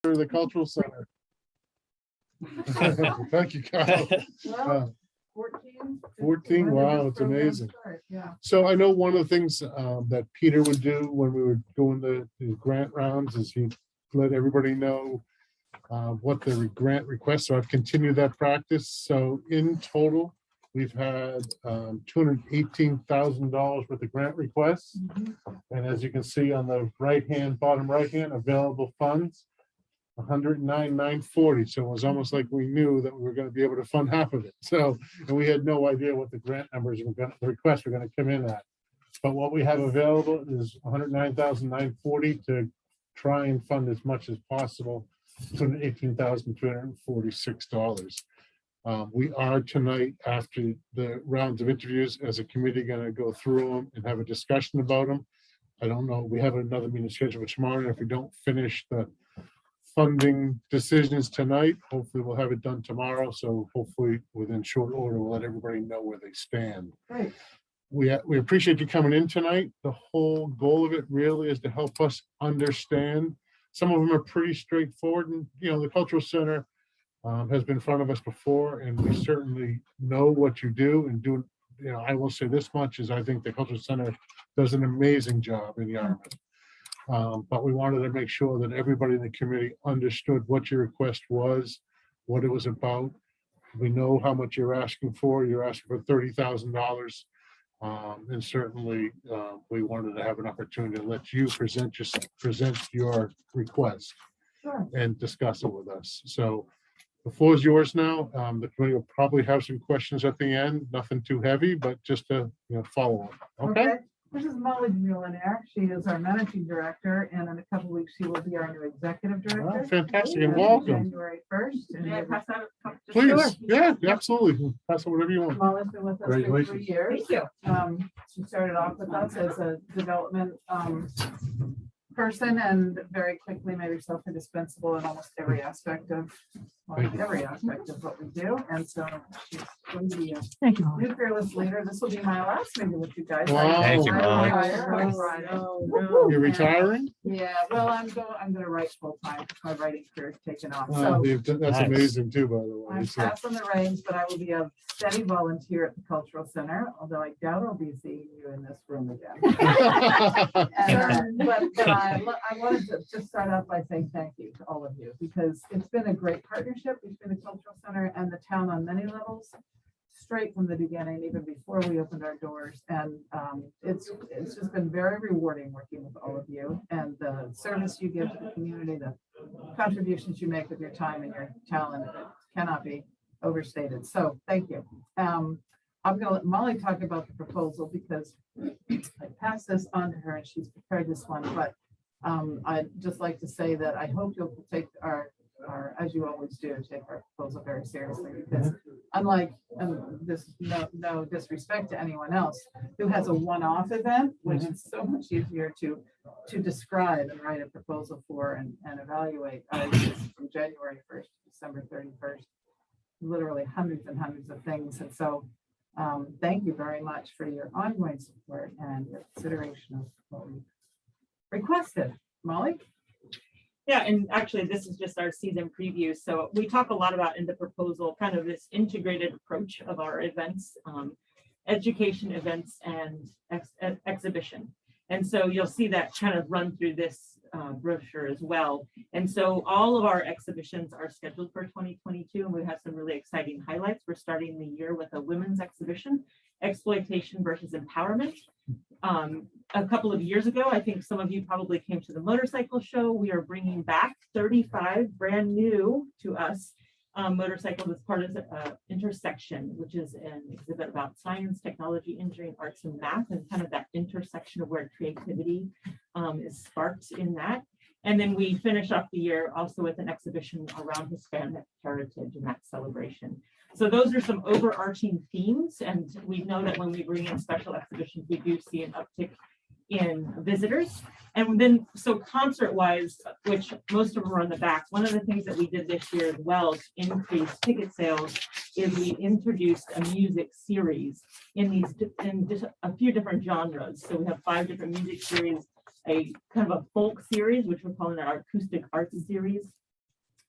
the Cultural Center. Thank you, Kyle. Well, 14. 14, When did wow, this it's program amazing. start? Yeah. So I know one of the things that Peter would do when we were doing the grant rounds is he'd let everybody know what the grant requests. So I've continued that practice. So in total, we've had $218,000 worth of grant requests. Mhm. And as you can see on the bottom right hand, available funds, 109,940. So it was almost like we knew that we were going to be able to fund half of it. So, and we had no idea what the grant numbers were going to, the requests were going to come in at. But what we have available is 109,940 to try and fund as much as possible, $218,346. We are tonight, after the rounds of interviews as a committee, going to go through them and have a discussion about them. I don't know, we have another meeting scheduled for tomorrow, and if we don't finish the funding decisions tonight, hopefully we'll have it done tomorrow. So hopefully within short order, we'll let everybody know where they stand. Great. We appreciate you coming in tonight. The whole goal of it really is to help us understand. Some of them are pretty straightforward, and the Cultural Center has been in front of us before, and we certainly know what you do and do. I will say this much is I think the Cultural Center does an amazing job in Yarmouth. But we wanted to make sure that everybody in the committee understood what your request was, what it was about. We know how much you're asking for. You're asking for $30,000. And certainly we wanted to have an opportunity to let you present your request. Sure. And discuss it with us. So the floor is yours now. The committee will probably have some questions at the end, nothing too heavy, but just to follow up. Okay. This is Molly Millionaire. She is our managing director, and in a couple of weeks, she will be our new executive director. Oh, fantastic, and As of welcome. January 1st. And Yeah, pass that. Please, Sure. yeah, absolutely. Pass it whatever you want. Molly's been with us for 3 Congratulations. years. Thank you. She started off with us as a development person, and very quickly made herself indispensable in almost every aspect of what we do. And so she's going to be a Thank you, Molly. new fearless leader. This will be my last meeting with you guys. Wow. Thank you, I Molly. retire on Friday. You're retiring? Yeah, well, I'm going to write full time. My writing career is taken off. Wow, So that's Nice. amazing too, by the way. I'm So, passing the reins, but I will be a steady volunteer at the Cultural Center, although I doubt I'll be seeing you in this room again. And, but I wanted to just start off by saying thank you to all of you, because it's been a great partnership between the Cultural Center and the town on many levels, straight from the beginning, even before we opened our doors. And it's just been very rewarding working with all of you, and the service you give to the community, the contributions you make with your time and your talent, it cannot be overstated. So thank you. I'm going to let Molly talk about the proposal, because I passed this on to her and she's prepared this one. But I'd just like to say that I hope you'll take our, as you always do, take our proposal very seriously, because unlike, and this no disrespect to anyone else who has a one-off event, which is so much easier to describe and write a proposal for and evaluate, from January 1st to December 31st, literally hundreds and hundreds of things. And so thank you very much for your ongoing support and your consideration of what we requested. Molly? Yeah, and actually, this is just our season preview. So we talk a lot about in the proposal, kind of this integrated approach of our events, education events and exhibition. And so you'll see that kind of run through this brochure as well. And so all of our exhibitions are scheduled for 2022, and we have some really exciting highlights. We're starting the year with a women's exhibition, Exploitation versus Empowerment. A couple of years ago, I think some of you probably came to the motorcycle show. We are bringing back 35 brand new to us motorcycles as part of the intersection, which is an exhibit about science, technology, engineering, arts, and math, and kind of that intersection of where creativity is sparked in that. And then we finish off the year also with an exhibition around Hispanic heritage and that celebration. So those are some overarching themes, and we know that when we bring in special exhibitions, we do see an uptick in visitors. And then, so concert-wise, which most of them are on the back, one of the things that we did this year as well to increase ticket sales is we introduced a music series in a few different genres. So we have 5 different music series, a kind of a folk series, which we're calling our acoustic arts series,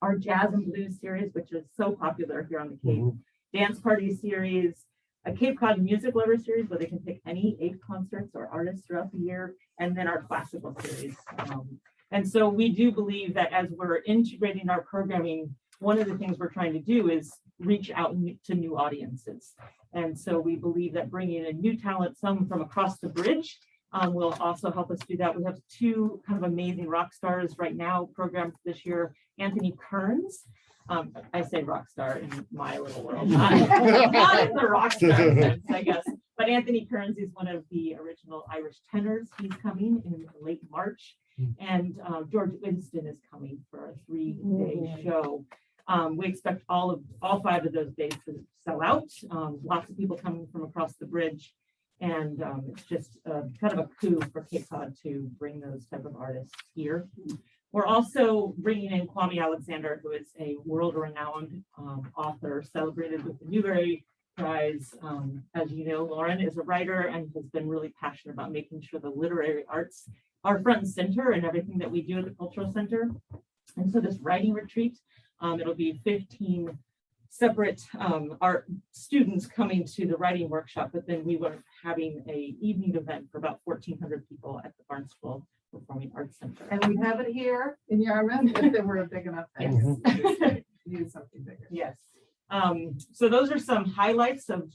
our jazz and blues series, which is so popular here on the Cape, Mhm. dance party series, a Cape Cod music lover series where they can pick any 8 concerts or artists throughout the year, and then our classical series. And so we do believe that as we're integrating our programming, one of the things we're trying to do is reach out to new audiences. And so we believe that bringing in new talent, some from across the bridge, will also help us do that. We have 2 kind of amazing rock stars right now programmed this year. Anthony Kearns, I say rock star in my little world, not in the rock star sense, I guess. But Anthony Kearns is one of the original Irish tenors. He's coming in late March. And George Winston is coming for a 3-day show. We expect all 5 of those days to sell out. Lots of people coming from across the bridge. And it's just kind of a coup for Cape Cod to bring those type of artists here. We're also bringing in Kwame Alexander, who is a world-renowned author, celebrated with the Newbery Prize. As you know, Lauren is a writer and has been really passionate about making sure the literary arts are front and center in everything that we do at the Cultural Center. And so this writing retreat, it'll be 15 separate art students coming to the writing workshop, but then we were having a evening event for about 1,400 people at the Barnstable Performing Arts Center. And we have it here in Yarmouth if there were a big enough thing. Use something bigger. Yes. So those are some highlights of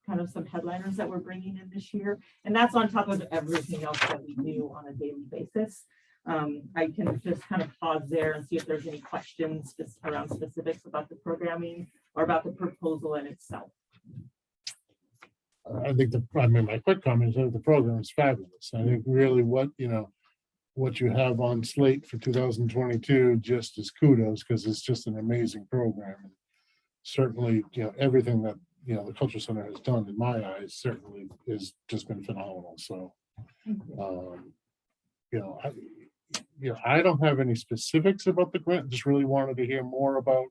kind of some headliners that we're bringing in this year. And that's on top of everything else that we do on a daily basis. I can just kind of pause there and see if there's any questions just around specifics about the programming or about the proposal in itself. I think my quick comment is that the program is fabulous. I think really what you have on slate for 2022 just is kudos, because it's just an amazing program. And certainly, everything that the Cultural Center has done, in my eyes, certainly has just been phenomenal. So, I don't have any specifics about the grant. Just really wanted to hear more about.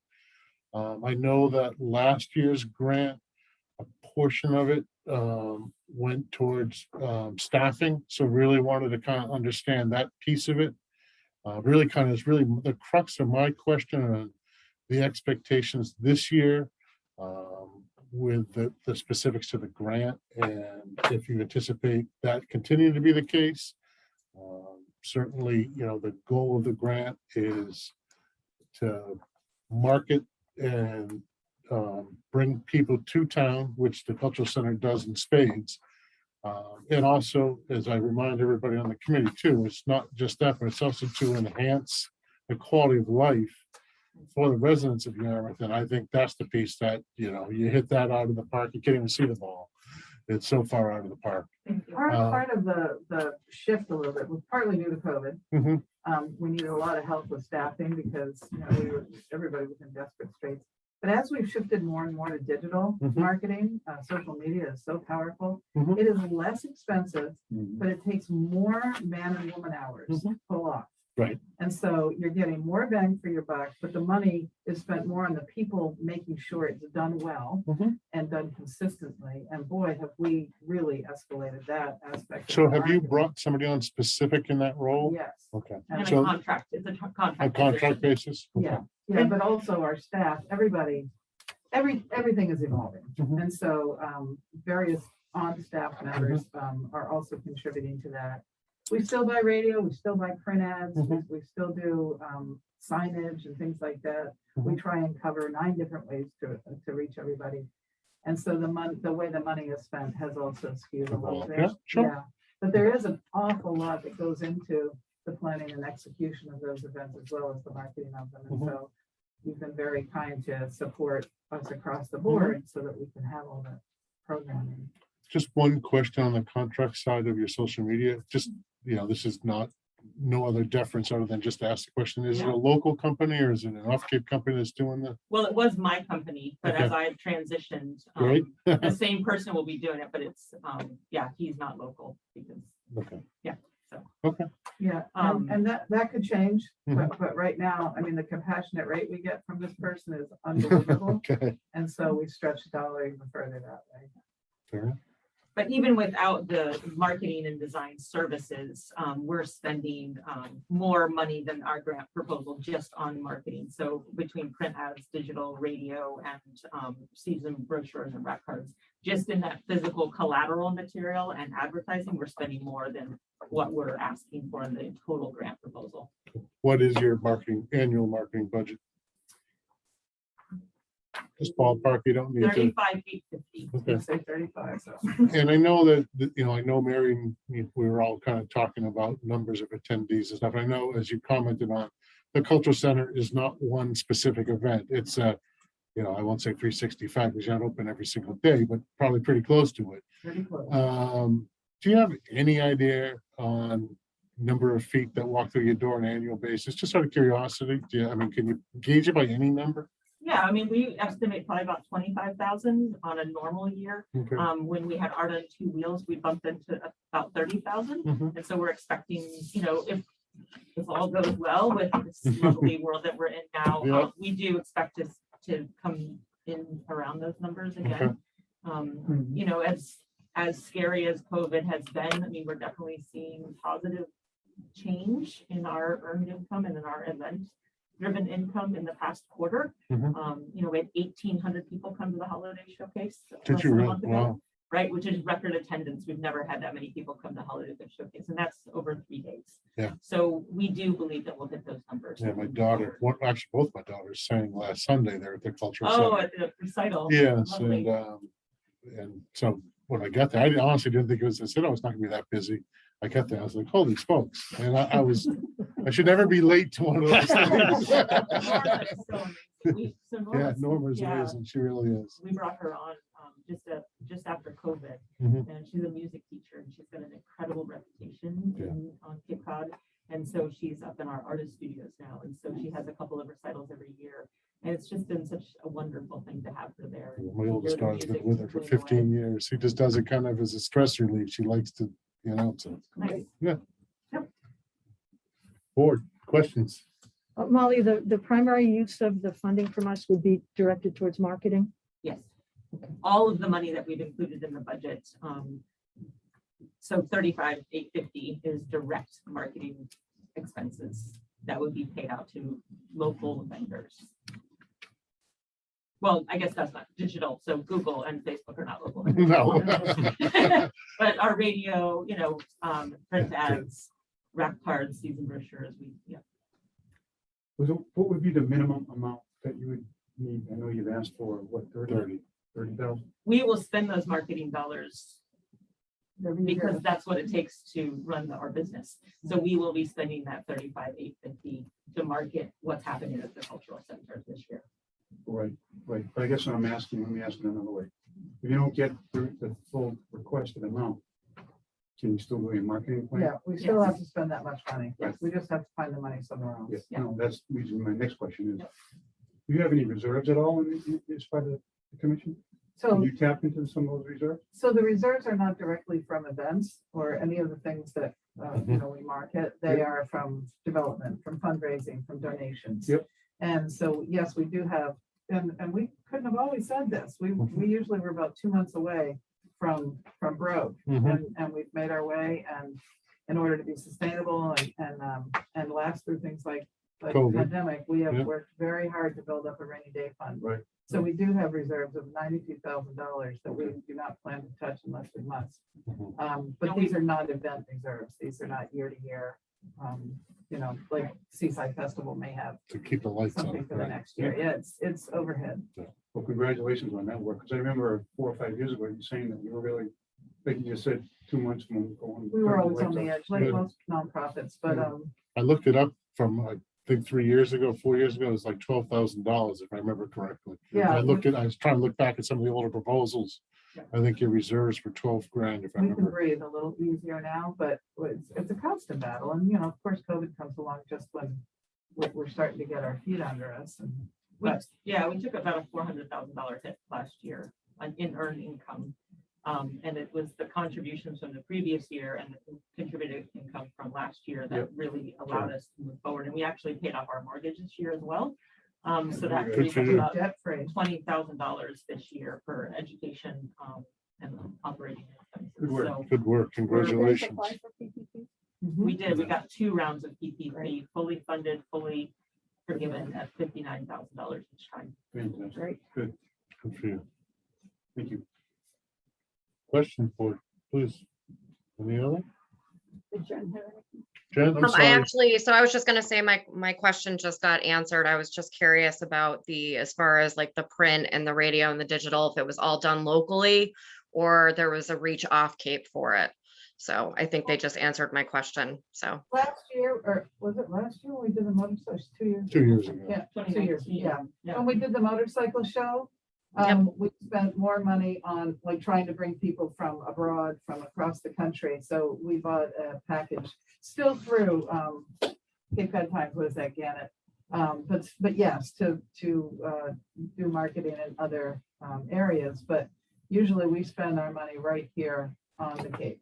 I know that last year's grant, a portion of it went towards staffing. So really wanted to kind of understand that piece of it. Really the crux of my question on the expectations this year with the specifics to the grant, and if you anticipate that continuing to be the case. Certainly, the goal of the grant is to market and bring people to town, which the Cultural Center does in spades. And also, as I remind everybody on the committee too, it's not just that, but it's also to enhance the quality of life for the residents of Yarmouth. And I think that's the piece that, you hit that out of the park, you can't even see the ball. It's so far out of the park. Part of the shift a little bit was partly due to COVID. Mhm. We needed a lot of help with staffing because everybody was in desperate straits. But as we've shifted more and more to digital Mhm. marketing, social media is so powerful. Mhm. It is less expensive, Mhm. but it takes more man and woman hours to Mhm. pull off. Right. And so you're getting more bang for your buck, but the money is spent more on the people making sure it's done well Mhm. and done consistently. And boy, have we really escalated that aspect. of So the have you marketing. brought somebody on specific in that role? Yes. Okay. And a So contract, it's a contract. a contract position. basis? Okay. Yeah, but also our staff, everybody, everything is evolving. Mhm. And so various on-staff members are also contributing to that. We still buy radio, we still buy print ads, we still do signage and things like that. We try and cover 9 different ways to reach everybody. And so the way the money is spent has also skewed a little bit. Yeah, sure. Yeah, but there is an awful lot that goes into the planning and execution of those events as well as the marketing of them. And so you've been very kind to support us across the board so that we can have all that programming. Just one question on the contract side of your social media. Just, this is no other deference other than just to ask the question. Is it Yeah. a local company or is it an off-Cape company that's doing the? Well, it was my company, but as Okay. I've transitioned, Great. the same person will be doing it, but it's, he's not local because, Okay. so. Okay. Yeah, and that could change, but right now, I mean, the compassionate rate we get from this person is unbelievable. Okay. And so we stretch the dollar even further that way. Fair enough. But even without the marketing and design services, we're spending more money than our grant proposal just on marketing. So between print ads, digital, radio, and season brochures and rack cards, just in that physical collateral material and advertising, we're spending more than what we're asking for in the total grant proposal. What is your annual marketing budget? Just ballpark, you don't need to. 35,850. Okay. Say 35, so. And I know that, I know Mary, and we were all kind of talking about numbers of attendees and stuff. I know, as you commented on, the cultural center is not one specific event. It's I won't say 365 because you're not open every single day, but probably pretty close to it. Pretty close. Do you have any idea on number of feet that walk through your door on an annual basis? Just out of curiosity, can you gauge it by any number? Yeah, I mean, we estimate probably about 25,000 on a normal year. Okay. When we had Art on Two Wheels, we bumped into about 30,000. Mhm. And so we're expecting, if all goes well with this lovely world that we're in now, Yeah. we do expect us to come in around those numbers again. As scary as COVID has been, I mean, we're definitely seeing positive change in our earned income and in our event-driven income in the past quarter. Mhm. We had 1,800 people come to the holiday showcase. Did less you than a really? month ago, Wow. right? Which is record attendance. We've never had that many people come to holiday showcase, and that's over 3 days. Yeah. So we do believe that we'll hit those numbers. Yeah, my daughter, actually both my daughters sang last Sunday there at the cultural Oh, center. at the recital. Yes, Lovely. and so when I got there, I honestly didn't think it was, I said, oh, it's not gonna be that busy. I got there, I was like, holy smokes. And I should never be late to one of those things. Norma is so amazing. Yeah, Norma's yeah, amazing. She really is. we brought her on just after COVID, Mhm. and she's a music teacher, and she's got an incredible reputation Yeah. on Cape Cod. And so she's up in our artist studios now, and so she has a couple of recitals every year, and it's just been such a wonderful thing to have her there. My oldest Hear the daughter's been music with her for tinkling away. 15 years. She just does it kind of as a stress relief. She likes to, so. Nice. Board, questions? Molly, the primary use of the funding from us would be directed towards marketing? Yes, all of the money that we've included in the budget. So 35,850 is direct marketing expenses that would be paid out to local vendors. Well, I guess that's not digital, so Google and Facebook are not local. No. But our radio, print ads, rack cards, season brochures, What would be the minimum amount that you would need? I know you've asked for, what, 30,000? we will spend those marketing dollars Every year. because that's what it takes to run our business. So we will be spending that 35,850 to market what's happening at the cultural center this year. Right. But I guess what let me ask it another way. If you don't get the full requested amount, can you still do a marketing plan? Yeah, we still have to spend that much money. Right. We just have to find the money somewhere else. Yes. Yeah. No, that's leads me to my next question is, Yep. do you have any reserves at all as part of the commission? Can So, you tap into some of those reserves? so the reserves are not directly from events or any of the things that, we market. They Yep. are from development, from fundraising, from donations. Yep. And so, yes, we do have, and we couldn't have always said this. We usually were about 2 months away from broke. Mhm. And we've made our way, and in order to be sustainable and last through things like COVID. pandemic, we have Yeah. worked very hard to build up a rainy day fund. Right. So we do have reserves of $92,000 that we do not plan to touch unless we must. Mhm. But these are not event reserves. These are not year to year. Like Seaside Festival may have To keep the lights on. something for the right. next year. Yeah, it's overhead. Well, congratulations on that work, because I remember 4 or 5 years ago, you saying that you were really, like you just said, 2 months from going. We were always on the lights edge, like Yeah. most nonprofits, but I looked it up from, I think 4 years ago, it was like $12,000 if I remember correctly. Yeah. I was trying to look back at some of the older proposals. Yeah. I think your reserves were 12 grand if I we can remember. breathe a little easier now, but it's a constant battle. And, of course, COVID comes along just when we're starting to get our feet under us. And We took about a $400,000 hit last year in earned income. And it was the contributions from the previous year and the contributed income from last year that Yep. really allowed us to move forward. And we actually paid off our mortgage this year as well. So that Good frees for up you. about debt free. $20,000 this year for education and operating expenses. Good work. So Good work. Congratulations. we did, we got 2 rounds of PPP, fully funded, fully forgiven at $59,000 each time. Fantastic. Right. Good. Good for you. Thank you. Question for, please. Any other? Did Jen have anything? Jen, I'm I sorry. actually, so I was just gonna say my question just got answered. I was just curious about as far as like the print and the radio and the digital, if it was all done locally or there was a reach off Cape for it. So I think they just answered my question. So, Last year, or was it last year when we did the motorcycle, 2 years? 2 years ago. Yeah, 2 years, yeah. Yeah. When we did the motorcycle show, we spent more money on like trying to bring people from abroad, from across the country. So we bought a package still through Cape Cod Times, what is that, Gannett? But yes, to do marketing in other areas, but usually we spend our money right here on the Cape.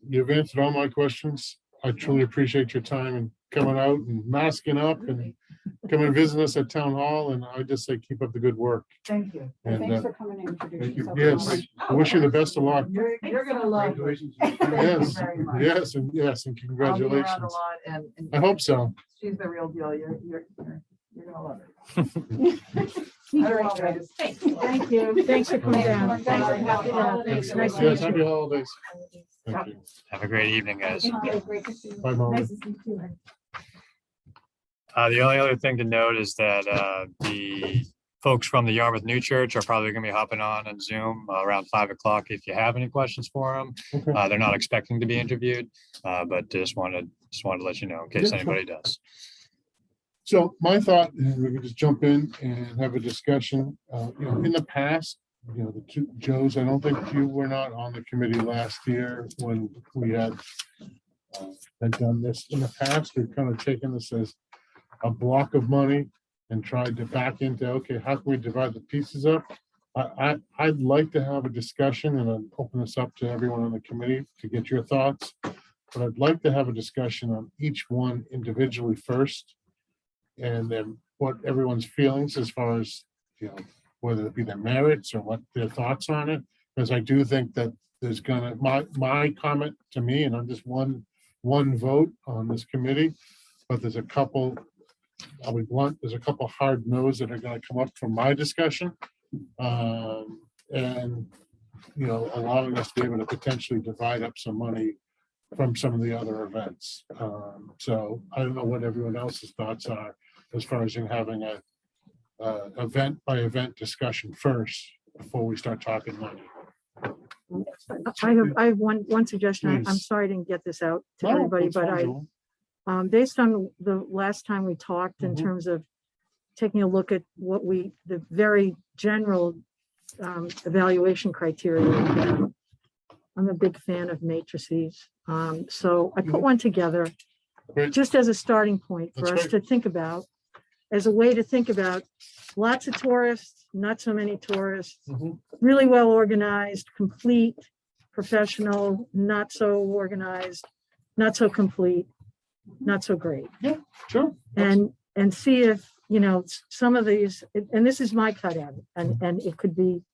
You've answered all my questions. I truly appreciate your time and coming out and masking up and coming and visiting us at Town Hall. And I just say, keep up the good work. Thank you. And Thanks for coming in. Thank introducing you. yourself. yes, I wish you the best of luck. You're gonna love it. Congratulations. Thank you Yes, very much. yes, and I'll be around a congratulations. lot and I hope so. she's the real deal. You're gonna love it. All right, guys. Thank you. Thanks for coming down. Thanks. Happy holidays. Nice to Yes, meet happy you. holidays. Thank you. Have a great evening, guys. Great to see you. Bye, Molly. Nice to see you too. The only other thing to note is that the folks from the Yarmouth New Church are probably going to be hopping on Zoom around 5 o'clock. If you have any questions for them, Okay. they're not expecting to be interviewed, but just wanted to let you know in case Yeah, sure. anybody does. So my thought, and we can just jump in and have a discussion, in the past, the two Joes, I don't think you were not on the committee last year when we had done this. In the past, we've kind of taken this as a block of money and tried to back into, okay, how can we divide the pieces up? I'd like to have a discussion and I'll open this up to everyone on the committee to get your thoughts. But I'd like to have a discussion on each one individually first. And then what everyone's feelings as far as, whether it be their merits or what their thoughts on it. Because I do think that there's my comment to me, and I'm just one vote on this committee, but there's a couple, I'll be blunt, there's a couple hard no's that are gonna come up from my discussion. And, allowing us to be able to potentially divide up some money from some of the other events. So I don't know what everyone else's thoughts are as far as in having a event by event discussion first before we start talking money. I have one suggestion. I'm Please. sorry I didn't get this out to No, everybody, that's but fine, Joel. based on the last time we talked in Mhm. terms of taking a look at the very general evaluation criteria. I'm a big fan of matrices. So I put one together Great. just as a starting point for That's us to think about, as a way to think about lots of tourists, not so many tourists, Mhm. really well organized, complete, professional, not so organized, not so complete, not so great. Sure. And see if, some of these, and this is my cut at it, and it could be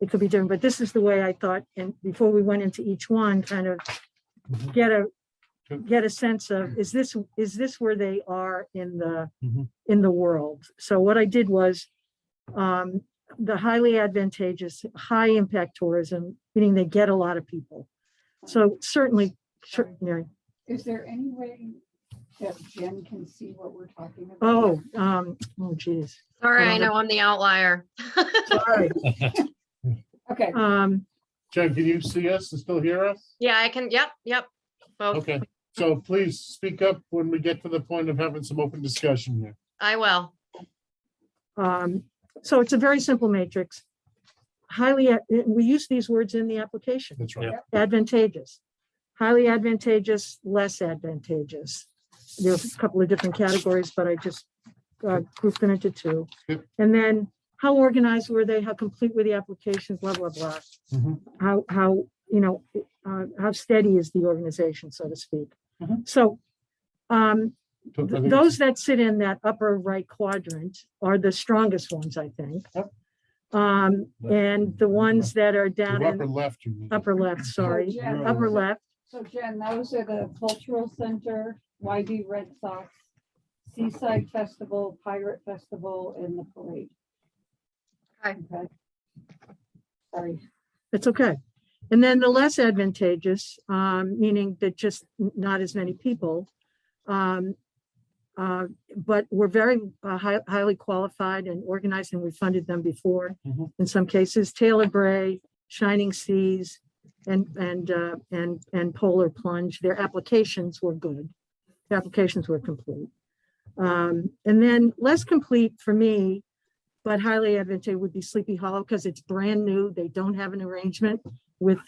different, but this is the way I thought, and before we went into each one, kind of Mhm. get a sense of, is this where they are in Mhm. the world? So what I did was, the highly advantageous, high impact tourism, meaning they get a lot of people. So certainly, sure, Mary. Is there any way that Jen can see what we're talking about? Oh geez. sorry, I Hold on. know I'm the outlier. Sorry. Okay, Jen, can you see us and still hear us? Yeah, I can. Yep. Both. Okay, so please speak up when we get to the point of having some open discussion here. I will. So it's a very simple matrix. We use these words in the application. That's right. Advantageous, highly advantageous, less advantageous. There's a couple of different categories, but I just grouped them into two. Yep. And then how organized were they? How complete were the applications? Blah, blah, blah. Mhm. How steady is the organization, so to speak? Mhm. So I think it's- those that sit in that upper right quadrant are the strongest ones, I think. Yep. And the ones that are down The upper in left, you mean. upper left, sorry, Jen, upper left. So Jen, those are the Cultural Center, YB Red Sox, Seaside Festival, Pirate Festival, and the parade. Okay. Okay. Sorry. It's okay. And then the less advantageous, meaning that just not as many people, but we're very highly qualified and organized, and we funded them before. Mhm. In some cases, Taylor Bray, Shining Seas, and Polar Plunge. Their applications were good. The applications were complete. And then less complete for me, but highly advantageous would be Sleepy Hollow because it's brand new. They don't have an arrangement with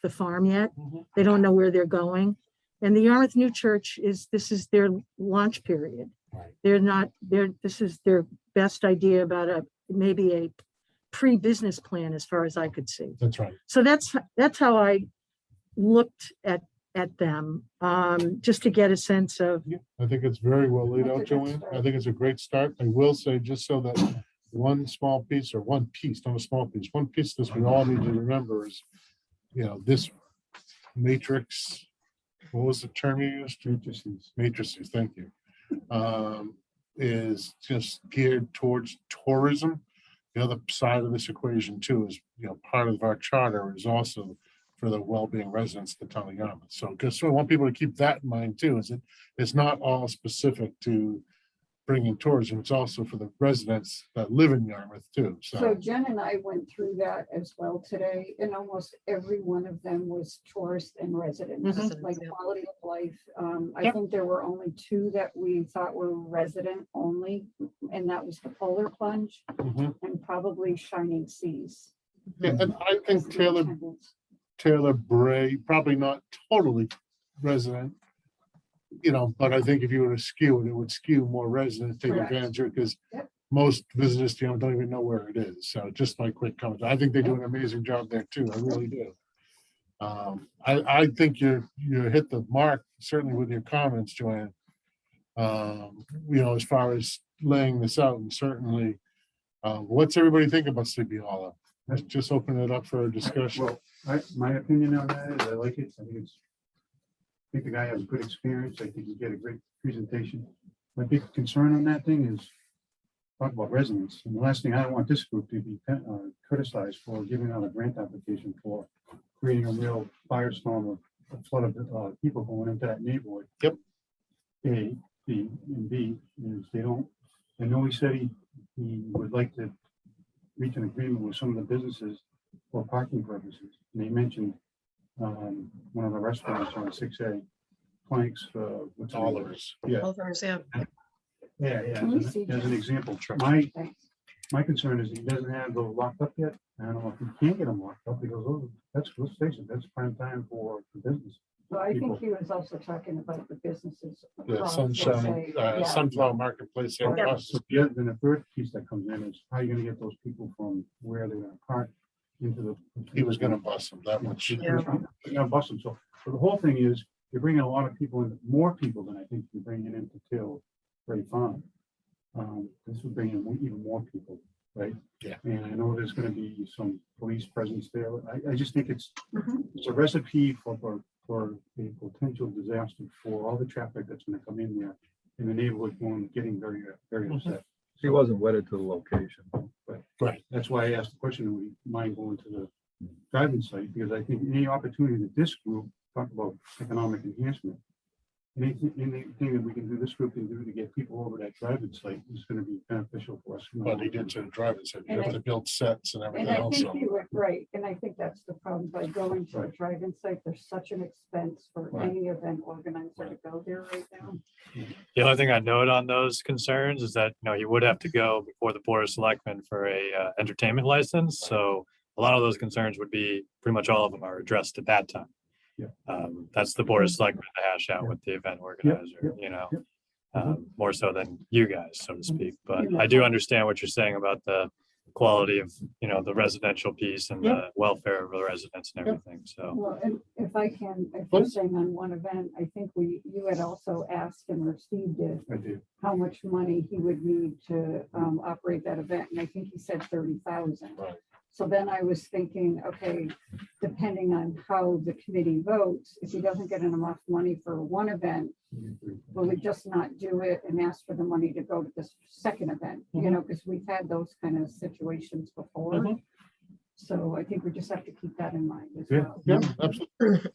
the farm yet. Mhm. They don't know where they're going. And the Yarmouth New Church this is their launch period. Right. This is their best idea about maybe a pre-business plan as far as I could see. That's right. So that's how I looked at them, just to get a sense of, Yeah, I think it's very well laid That's a out, good Joanne. start. I think it's a great start. I will say, just so that one small piece, not a small piece, one piece that we all need to remember is, this matrix, what was the term you used? Matrices, thank you. Is just geared towards tourism. The other side of this equation too is, part of our charter is also for the well-being residents of the town of Yarmouth. So just I want people to keep that in mind too, is it's not all specific to bringing tourism. It's also for the residents that live in Yarmouth too. So So, Jen and I went through that as well today, and almost every one of them was tourist and residents, Mhm. like Yeah. quality of life. I Yep. think there were only two that we thought were resident only, and that was the Polar Plunge mhm. and probably Shining Seas. Yeah, and I as think the attendants. Taylor Bray, probably not totally resident, but I think if you were to skew it, it would skew more residents take Correct. advantage of it because Yep. most visitors, don't even know where it is. So just my quick comment. I think they do an amazing job there too. I really do. I think you hit the mark, certainly with your comments, Joanne. As far as laying this out, and certainly, what's everybody think about Sleepy Hollow? Let's just open it up for a discussion. Well, my opinion on that is I like it. I think the guy has good experience. I think he did a great presentation. My big concern on that thing is talk about residents. And the last thing, I don't want this group to be criticized for giving out a grant application for creating a real firestorm of a flood of people going into that neighborhood. Yep. A, B, and B is they don't, I know he said he would like to reach an agreement with some of the businesses for parking purposes. And they mentioned one of the restaurants on 6A, Planks, what's the name? Oliver's. Yeah, Culvers, yeah. yeah, Can we see as an that? example. Thanks. My concern is he doesn't have those locked up yet. I don't know if he can't get them locked up because let's face it, that's prime time for business. Well, I People. think he was also talking about the businesses. The across, Sunshine, let's say, yeah. Sunflower Marketplace. here across the So then the third piece that comes in is how are you gonna get those people from where they're gonna park into the. He was gonna bust them that much. Yeah. You're gonna bust them. So the whole thing is, you're bringing a lot of people in, more people than I think you're bringing into Taylor Ray Farm. This would bring in even more people, right? Yeah. And I know there's gonna be some police presence there. I just think it's Mhm. a recipe for a potential disaster for all the traffic that's gonna come in there. In the neighborhood, getting very, very upset. He wasn't wedded to the location. Right. That's why I asked the question, do we mind going to the driving site? Because I think any opportunity that this group talk about economic enhancement, anything that we can do, this group can do to get people over that driving site is gonna be beneficial for us. But he did to the driver, said you have to build sets and And everything I else. think So you were right, and I think that's the problem, by going to a Right. drive-in site, there's such an expense for Right. any event organizer to go there right now. The only thing I note on those concerns is that, you would have to go before the Board of Selectmen for a entertainment license. So a lot of those concerns would be, pretty much all of them are addressed at that time. Yeah. That's the Board of Selectmen to hash out with the event organizer, yep. more so than you guys, so to speak. But I do understand what you're saying about the quality of, you know, the residential piece and Yeah. the welfare of the residents and Yeah. everything, so. Well, and if you're Please. saying on one event, I think you had also asked him, or Steve did, I do. how much money he would need to operate that event, and I think he said 30,000. Right. So then I was thinking, okay, depending on how the committee votes, if he doesn't get enough money for one event, will we just not do it and ask for the money to go to this second event? You know, because we've had those kind of situations before. Mhm. So I think we just have to keep that in mind as Yeah, well. yeah, absolutely.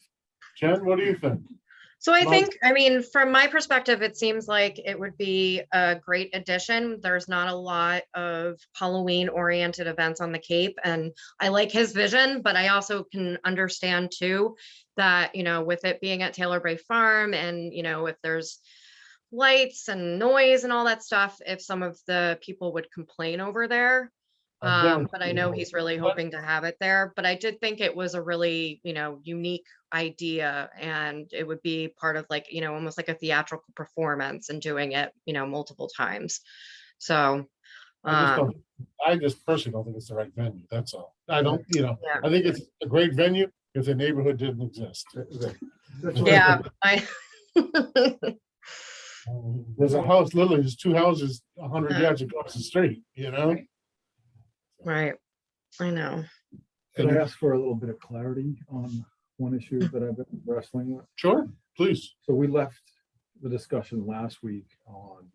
Jen, what do you think? So I Well- think, I mean, from my perspective, it seems like it would be a great addition. There's not a lot of Halloween oriented events on the Cape, and I like his vision, but I also can understand too that, you know, with it being at Taylor Bay Farm and, you know, if there's lights and noise and all that stuff, if some of the people would complain over there. But I know he's really hoping to have it there, but I did think it was a really, you know, unique idea, and it would be part of, like, you know, almost like a theatrical performance and doing it, you know, multiple times. So, I just personally don't think it's the right venue. That's all. I don't, you know, yeah, I think it's a great venue if the neighborhood didn't exist. yeah, I, There's a house, literally, there's two houses 100 yards across the street, you know? right, I know. Can I ask for a little bit of clarity on one issue that I've been wrestling with? Sure, please. So we left the discussion last week on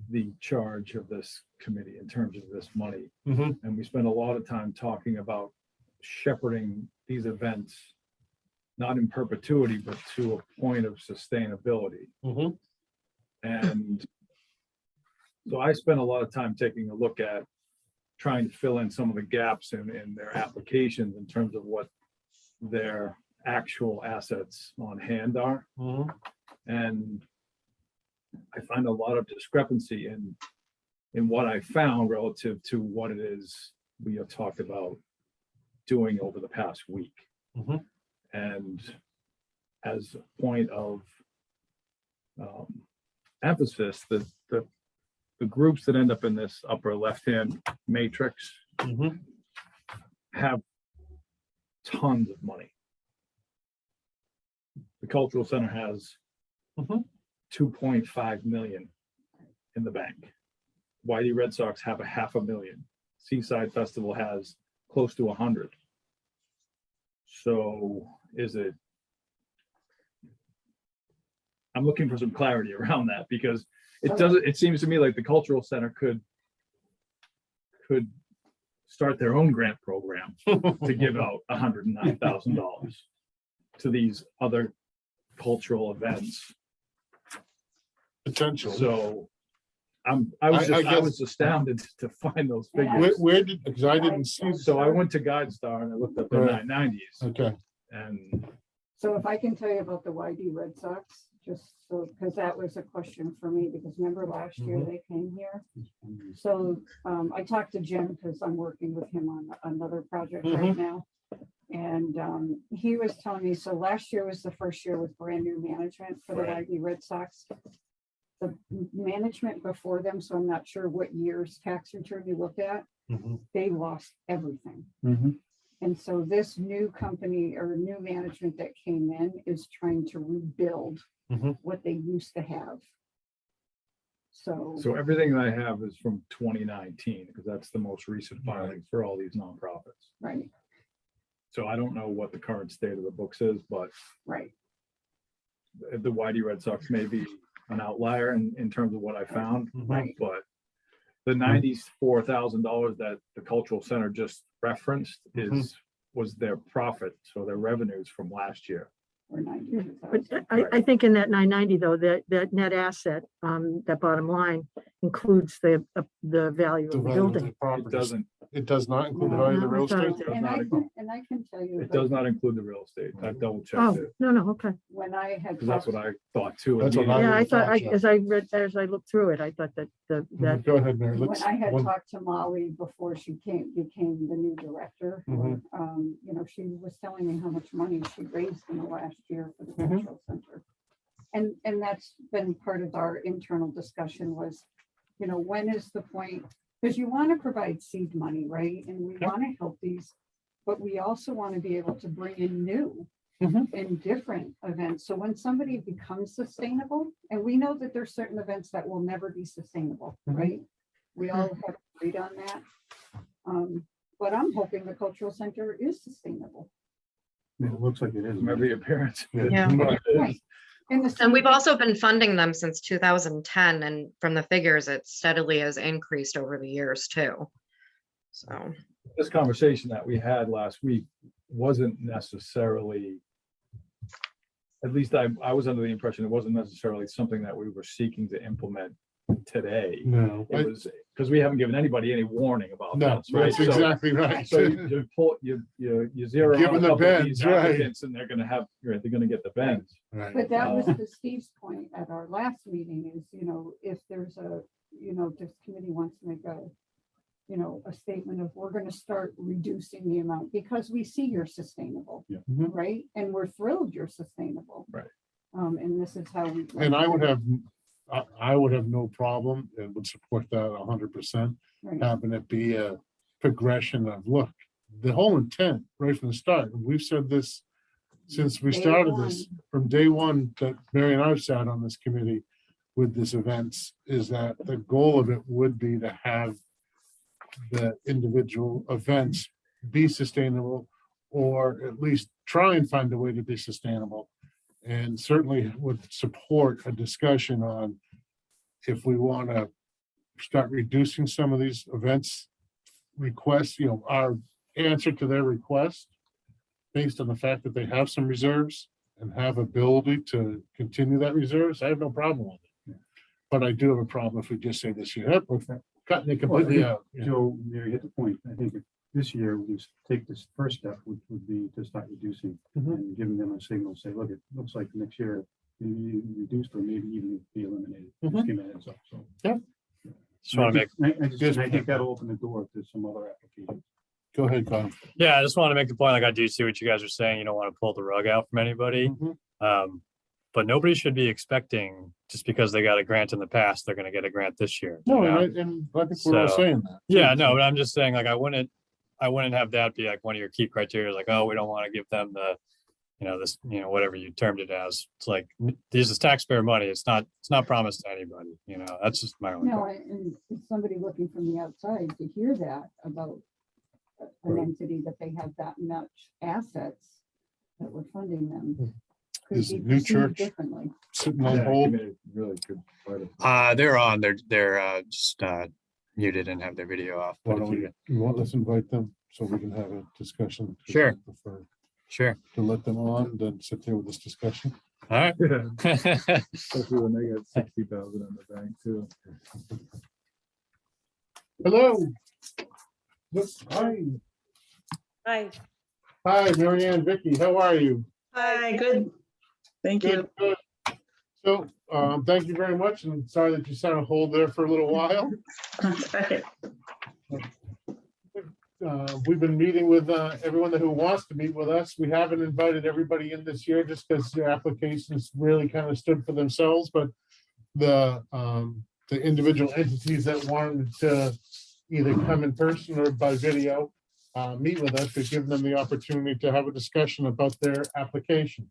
the charge of this committee in terms of this money. Mhm. And we spent a lot of time talking about shepherding these events, not in perpetuity, but to a point of sustainability. Mhm. And so I spent a lot of time taking a look at trying to fill in some of the gaps in their applications in terms of what their actual assets on hand are. Mhm. And I find a lot of discrepancy in what I found relative to what it is we have talked about doing over the past week. Mhm. And as a point of emphasis, the groups that end up in this upper left-hand matrix Mhm. have tons of money. The cultural center has Mhm. 2.5 million in the bank. YD Red Sox have a 500,000. Seaside Festival has close to 100. So is it? I'm looking for some clarity around that, because it doesn't, it seems to me like the cultural center could start their own grant program to give out $109,000 to these other cultural events. Potential. So I I guess- was astounded to find those Yeah. figures. Where did, because I didn't see. So I went to GuideStar and I looked up the Right. 990s, Okay. and So if I can tell you about the YD Red Sox, just so, because that was a question for me, because remember last year they came here? So I talked to Jim because I'm working with him on another project right now. And he was telling me, so last year was the first year with brand new management for the Right. YD Red Sox. The management before them, so I'm not sure what year's tax return you looked at, Mhm. they lost everything. Mhm. And so this new company or new management that came in is trying to rebuild Mhm. what they used to have. So, so everything that I have is from 2019, because that's the most recent filing for all these nonprofits. right, So I don't know what the current state of the books is, but right. the YD Red Sox may be an outlier in terms of what I found, Right. but the $94,000 that the cultural center just referenced was their profit, so their revenues from last year. Or 90. But I think in that 990 though, that net asset, that bottom line includes the value The of the value of building. the It properties. doesn't, It does not include the No, value of the no, real I thought it estate? did. And I can tell you. it that does not include the real estate. I double Oh, checked it, no, okay. When I had. because that's talked- what I thought too. That's what I- Yeah, I would've thought, thought so. as I looked through it, I thought that that Go ahead, Mary. When Let's. I had one- talked to Molly before she became the new director, Mhm. you know, she was telling me how much money she raised in the last year for the Mhm. cultural center. And that's been part of our internal discussion was, you know, when is the point Because you want to provide seed money, right? And we want to help these, but we also want to be able to bring in new and different events. So when somebody becomes sustainable, and we know that there's certain events that will never be sustainable, right? We all have agreed on that. But I'm hoping the cultural center is sustainable. It looks like it is. From every appearance. Yeah. Right. And the And we've same- also been funding them since 2010, and from the figures, it steadily has increased over the years too. So, This conversation that we had last week wasn't necessarily, at least I was under the impression it wasn't necessarily something that we were seeking to implement today. No, It was because we haven't given anybody any warning about no, this, right? that's So- exactly right. So you pull, you zero out Give 'em a the couple of these bends, right. applicants and they're gonna have, they're gonna get the bends. Right. But that was to Steve's point at our last meeting is, if there's a, this committee wants to make a, a statement of, we're gonna start reducing the amount because we see you're sustainable. Yeah. Mhm. Right? And we're thrilled you're sustainable. Right. And this is how we. And I would have no problem and would support that 100%, Right. having it be a progression of, look, the whole intent right from the start, and we've said this since we Day started this, from day one that Mary and I've sat on this committee with this events, is that the goal of it would be to have the individual events be sustainable, or at least try and find a way to be sustainable. And certainly would support a discussion on if we want to start reducing some of these events requests, our answer to their request based on the fact that they have some reserves and have ability to continue that reserves, I have no problem with it. But I do have a problem if we just say this year, "Yep, we're cutting it completely out." Joe, Mary hit the point. I think if this year we just take this first step, which would be to start reducing Mhm. and giving them a signal, say, look, it looks like next year maybe you reduced or maybe even be eliminated. Just Mhm. give me a heads up. So. Just want to make, I think that'll open the door to some other applications. Go ahead, Bob. yeah, I just want to make the point, like I do see what you guys are saying. You don't want to pull the rug out from anybody. Mhm. But nobody should be expecting, just because they got a grant in the past, they're gonna get a grant this year. you No, know? and I think we're all So, saying that. Yeah, no, but I'm just saying, like, I wouldn't have that be like one of your key criteria, like, oh, we don't want to give them the, this, whatever you termed it as. It's like, this is taxpayer money. It's not promised to anybody, that's just my only No, point. and it's somebody looking from the outside to hear that about an Right. entity that they have that much assets that we're funding them. Could Is be New perceived Church differently. sitting on Yeah, hold. committee really could. provide They're on, they're just muted and have their video off. Why But don't if you, you want, let's invite them so we can have a discussion. Sure. Prefer sure, to let them on, then sit there with this discussion. all right. it. Yeah, especially when they got 60,000 in the bank too. Hello. Yes, hi. Hi. Hi, Mary Ann, Vicky, how are you? Hi, good. Thank you. Good, good. So, thank you very much, and sorry that you sat on hold there for a little while. That's right. We've been meeting with everyone who wants to meet with us. We haven't invited everybody in this year just because the applications really kind of stood for themselves, but the individual entities that wanted to either come in person or by video meet with us, we've given them the opportunity to have a discussion about their application.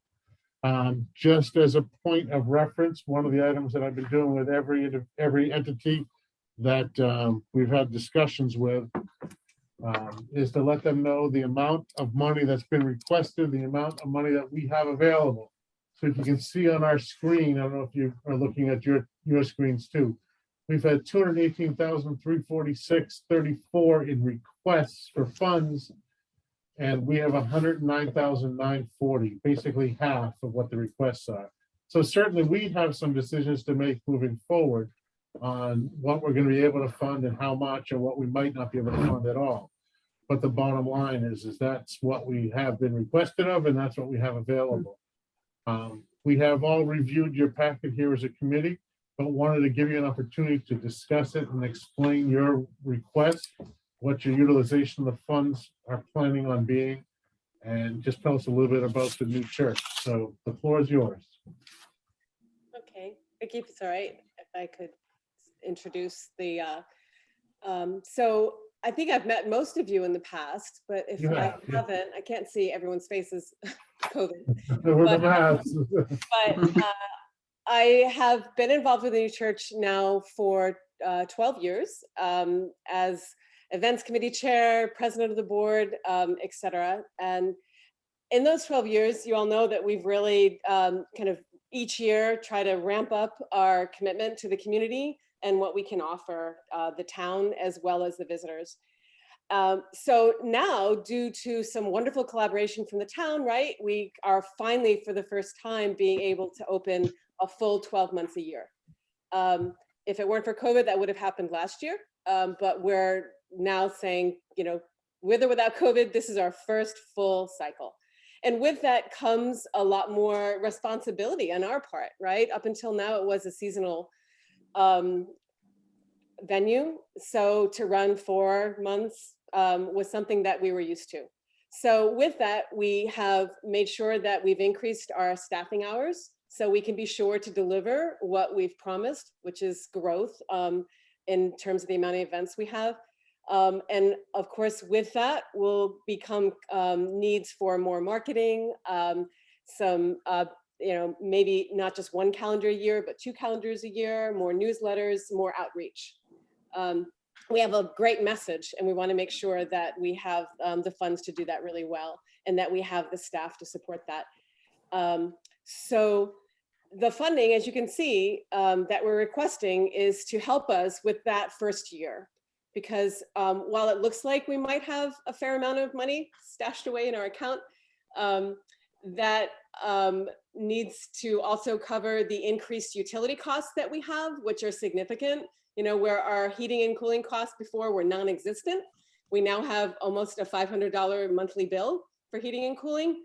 Just as a point of reference, one of the items that I've been doing with every entity that we've had discussions with is to let them know the amount of money that's been requested, the amount of money that we have available. So if you can see on our screen, I don't know if you are looking at your screens too. We've had 218,346.34 in requests for funds. And we have 109,940, basically half of what the requests are. So certainly we have some decisions to make moving forward on what we're going to be able to fund and how much, or what we might not be able to fund at all. But the bottom line is that's what we have been requested of, and that's what we have available. We have all reviewed your packet here as a committee, but wanted to give you an opportunity to discuss it and explain your request, what your utilization of the funds are planning on being, and just tell us a little bit about the new church. So the floor is yours. Okay, Vicky, if it's all right, if I could introduce the So I think I've met most of you in the past, but if You I have, yeah. haven't, I can't see everyone's faces, COVID. We're the But- maths. But I have been involved with the new church now for 12 years as events committee chair, president of the board, et cetera. And in those 12 years, you all know that we've really kind of each year try to ramp up our commitment to the community and what we can offer the town as well as the visitors. So now, due to some wonderful collaboration from the town, right, we are finally for the first time being able to open a full 12 months a year. If it weren't for COVID, that would have happened last year. But we're now saying, you know, with or without COVID, this is our first full cycle. And with that comes a lot more responsibility on our part, right? Up until now, it was a seasonal venue. So to run 4 months was something that we were used to. So with that, we have made sure that we've increased our staffing hours so we can be sure to deliver what we've promised, which is growth in terms of the amount of events we have. And of course, with that will become needs for more marketing, some, you know, maybe not just 1 calendar a year, but 2 calendars a year, more newsletters, more outreach. We have a great message and we want to make sure that we have the funds to do that really well and that we have the staff to support that. So the funding, as you can see, that we're requesting is to help us with that first year. Because while it looks like we might have a fair amount of money stashed away in our account, that needs to also cover the increased utility costs that we have, which are significant. You know, where our heating and cooling costs before were non-existent, we now have almost a $500 monthly bill for heating and cooling.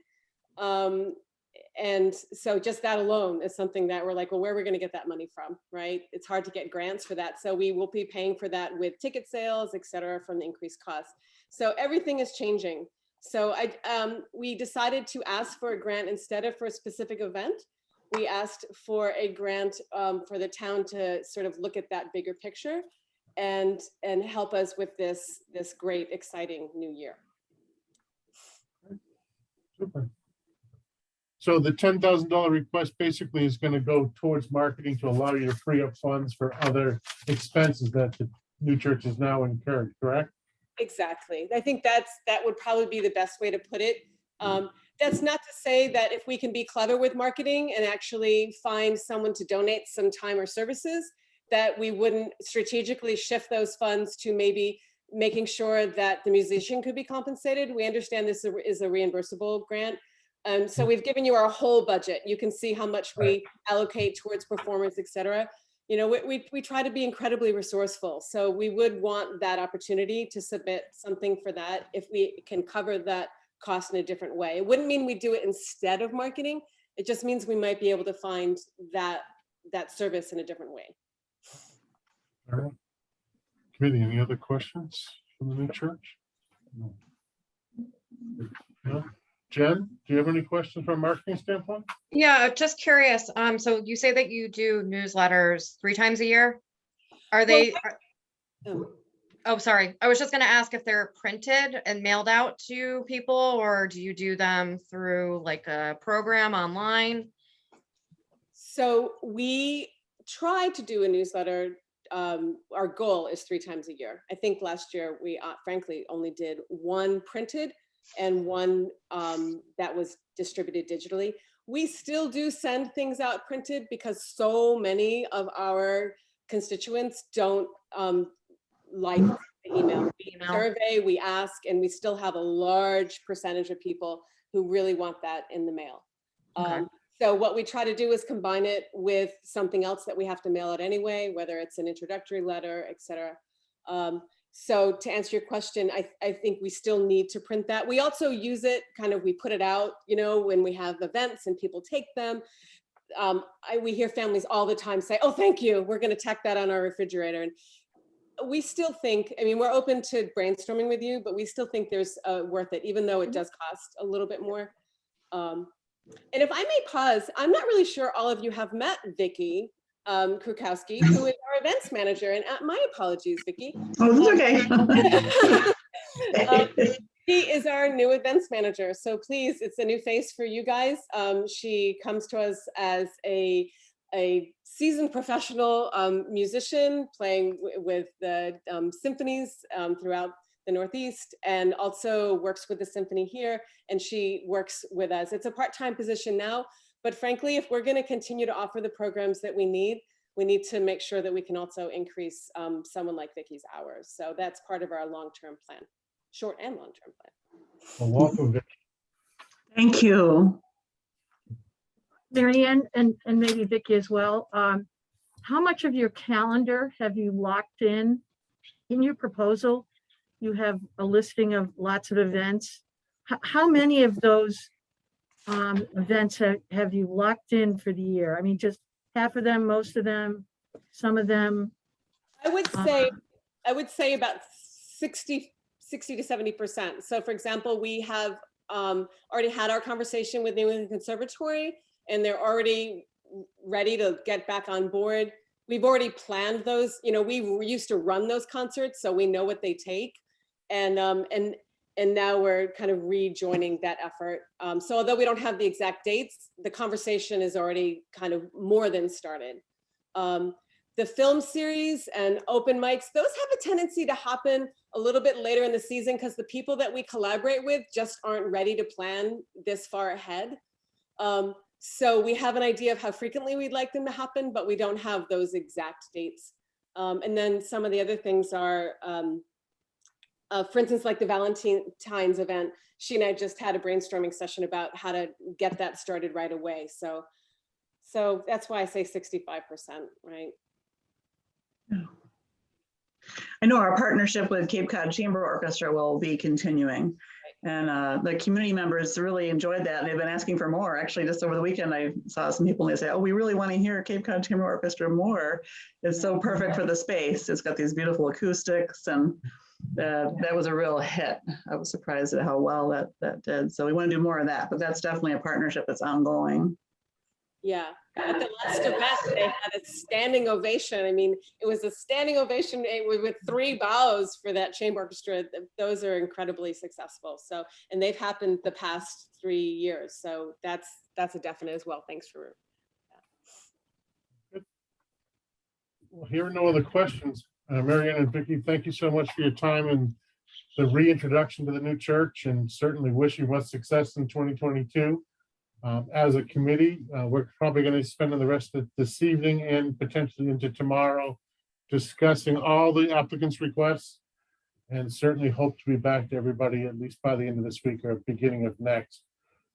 And so just that alone is something that we're like, well, where are we going to get that money from, right? It's hard to get grants for that. So we will be paying for that with ticket sales, et cetera, from the increased costs. So everything is changing. So we decided to ask for a grant instead of for a specific event. We asked for a grant for the town to sort of look at that bigger picture and help us with this great, exciting new year. Super. So the $10,000 request basically is going to go towards marketing to allow you to free up funds for other expenses that the new church is now incurred, correct? Exactly. I think that would probably be the best way to put it. That's not to say that if we can be clever with marketing and actually find someone to donate some time or services, that we wouldn't strategically shift those funds to maybe making sure that the musician could be compensated. We understand this is a reimbursable grant. So we've given you our whole budget. You can see how much we allocate towards performance, et cetera. You know, we try to be incredibly resourceful. So we would want that opportunity to submit something for that if we can cover that cost in a different way. It wouldn't mean we do it instead of marketing. It just means we might be able to find that service in a different way. All right. Committee, any other questions from the new church? No. No? Jen, do you have any questions from a marketing standpoint? Yeah, just curious. So you say that you do newsletters 3 times a year? Are they? Oh, sorry. I was just going to ask if they're printed and mailed out to people, or do you do them through like a program online? So we try to do a newsletter. Our goal is 3 times a year. I think last year we frankly only did 1 printed and 1 that was distributed digitally. We still do send things out printed because so many of our constituents don't like the email. We survey, we ask, and we still have a large percentage of people who really want that in the mail. Okay. So what we try to do is combine it with something else that we have to mail out anyway, whether it's an introductory letter, et cetera. So to answer your question, I think we still need to print that. We also use it, we put it out, you know, when we have events and people take them. We hear families all the time say, oh, thank you, we're gonna tack that on our refrigerator. And we still think, I mean, we're open to brainstorming with you, but we still think there's worth it, even though it does cost a little bit more. And if I may pause, I'm not really sure all of you have met Vicki. Krukowski, who is our events manager. And my apologies, Vicky. Oh, that's okay. He is our new events manager. So please, it's a new face for you guys. She comes to us as a seasoned professional musician playing with the symphonies throughout the Northeast, and also works with the symphony here. And she works with us. It's a part-time position now, but frankly, if we're going to continue to offer the programs that we need to make sure that we can also increase someone like Vicky's hours. So that's part of our long-term plan, short and long-term plan. Well, welcome, Vic. Thank you. Mary Ann, and maybe Vicky as well, how much of your calendar have you locked in your proposal? You have a listing of lots of events. How many of those events have you locked in for the year? I mean, just half of them, most of them, some of them? I would say about 60 to 70%. So for example, we have already had our conversation with New England Conservatory, and they're already ready to get back on board. We've already planned those. You know, we used to run those concerts, so we know what they take. And now we're kind of rejoining that effort. So although we don't have the exact dates, the conversation is already kind of more than started. The film series and open mics, those have a tendency to happen a little bit later in the season because the people that we collaborate with just aren't ready to plan this far ahead. So we have an idea of how frequently we'd like them to happen, but we don't have those exact dates. And then some of the other things are, for instance, like the Valentine's event, she and I just had a brainstorming session about how to get that started right away. So that's why I say 65%, right? I know our partnership with Cape Cod Chamber Orchestra will be continuing. And the community members really enjoyed that. They've been asking for more. Actually, just over the weekend, I saw some people and they say, oh, we really want to hear Cape Cod Chamber Orchestra more. It's so perfect for the space. It's got these beautiful acoustics, and that was a real hit. I was surprised at how well that did. So we want to do more of that, but that's definitely a partnership that's ongoing. Yeah, at the last event, they had a standing ovation. I mean, it was a standing ovation with 3 bows for that chamber orchestra. Those are incredibly successful. So, and they've happened the past 3 years. So that's a definite as well. Thanks for. Well, here are no other questions. Mary Ann and Vicky, thank you so much for your time and the reintroduction to the new church, and certainly wish you much success in 2022. As a committee, we're probably going to spend the rest of this evening and potentially into tomorrow discussing all the applicants' requests, and certainly hope to be back to everybody at least by the end of this week or beginning of next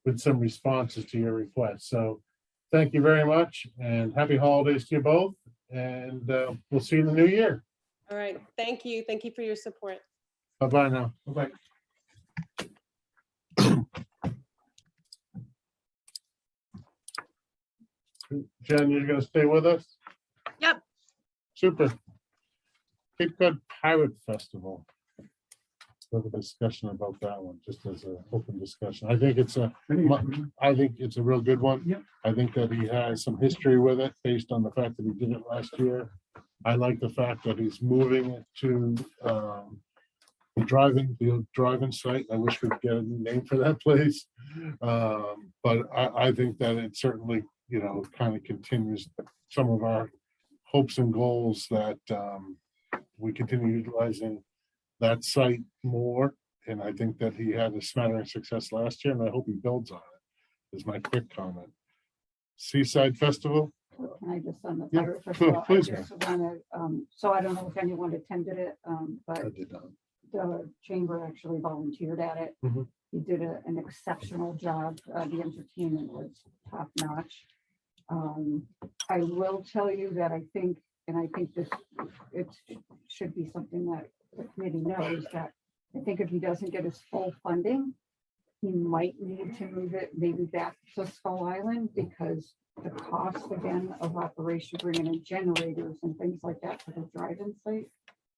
with some responses to your requests. So thank you very much, and happy holidays to you both, and we'll see you in the new year. All right. Thank you. Thank you for your support. Bye-bye now. Bye-bye. Jen, you're gonna stay with us? Yep. Super. Cape Cod Pirate Festival. Have a discussion about that one, just as an open discussion. I think it's a real good one. Yep. I think that he has some history with it based on the fact that he did it last year. I like the fact that he's moving it to the drive-in site. I wish we'd get a new name for that place. But I think that it certainly, you know, kind of continues some of our hopes and goals that we continue utilizing that site more. And I think that he had a smattering of success last year, and I hope he builds on it, is my quick comment. Seaside Festival. Can I just on the Yeah, Pirate sure, Festival, I please, just wanna, so I don't know if anyone attended it, but I did not. the chamber actually volunteered at it. Mhm. He did an exceptional job. The entertainment was top notch. I will tell you that I think it should be something that the committee knows, that I think if he doesn't get his full funding, he might need to move it maybe back to Skull Island, because the cost again of operation, bringing in generators and things like that for the drive-in site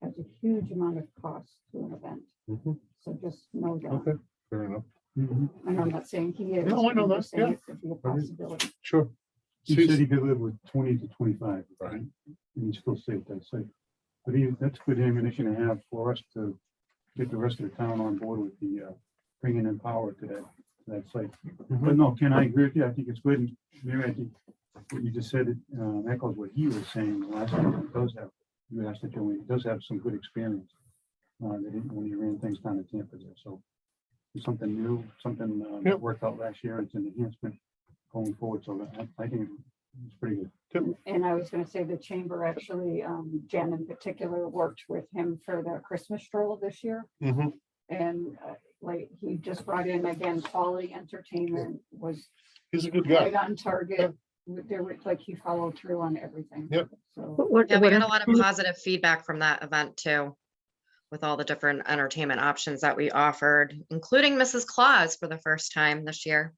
has a huge amount of cost to an event. Mhm. So just know that. Okay, fair enough. And I'm not saying he is. No, I know I'm that, just saying yeah. it could be a possibility. Sure. He said he could live with 20 to 25. Right. And he still stayed that site. But that's good ammunition to have for us to get the rest of the town on board with the bringing in power to that site. But no, Ken, I agree with you. I think it's good. And Mary, I think what you just said echoes what he was saying the last time. He does have, you asked it, Joey, he does have some good experience when he ran things down at Tampa there. So it's something new, something that worked out last year. It's an enhancement going forward. So I think it's pretty good. And I was gonna say the chamber actually, Jen in particular, worked with him for the Christmas stroll this year. Mhm. And like, he just brought in, again, quality entertainment, was He's a good guy. right on target. There was, like, he followed through on everything. Yep. So, What, Yeah, we what got a lot of entertainment- positive feedback from that event too, with all the different entertainment options that we offered, including Mrs. Claus for the first time this year.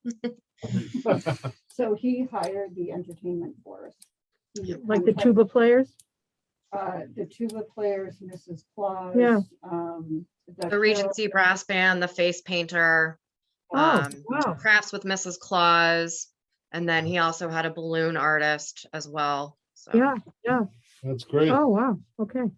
so he hired the entertainment for us. like the tuba players? The tuba players, Mrs. Claus. Yeah. The Regency Brass Band, the face painter, Oh, wow. crafts with Mrs. Claus, and then he also had a balloon artist as well. So. Yeah, yeah. That's great. Oh, wow. Okay.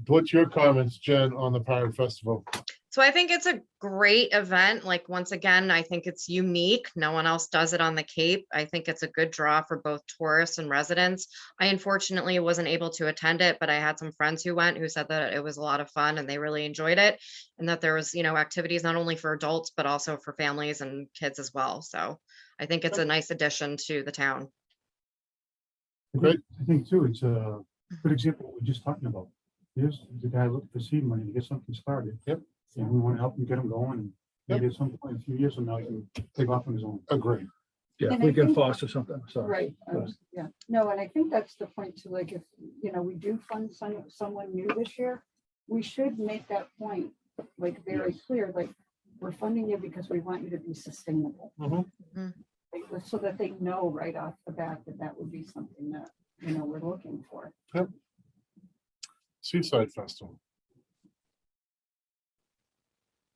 What's your comments, Jen, on the Pirate Festival? So I think it's a great event. Like, once again, I think it's unique. No one else does it on the Cape. I think it's a good draw for both tourists and residents. I unfortunately wasn't able to attend it, but I had some friends who went who said that it was a lot of fun and they really enjoyed it. And that there was, activities not only for adults, but also for families and kids as well. So I think it's a nice addition to the town. Great. I think too, it's a good example of what we're just talking about. Here's the guy looking for seed money to get something started. Yep. And we want to help him get him going, and maybe at some point, a few years from now, he can take off on his own. Agreed. Yeah, if And we I can think- foster something, sorry. Right, yeah, no, and I think that's the point too, like, if, we do fund someone new this year, we should make that point, like, very clear, like, we're funding you because we want you to be sustainable. Mhm. Like, so that they know right off the bat that that would be something that, we're looking for. Seaside Festival.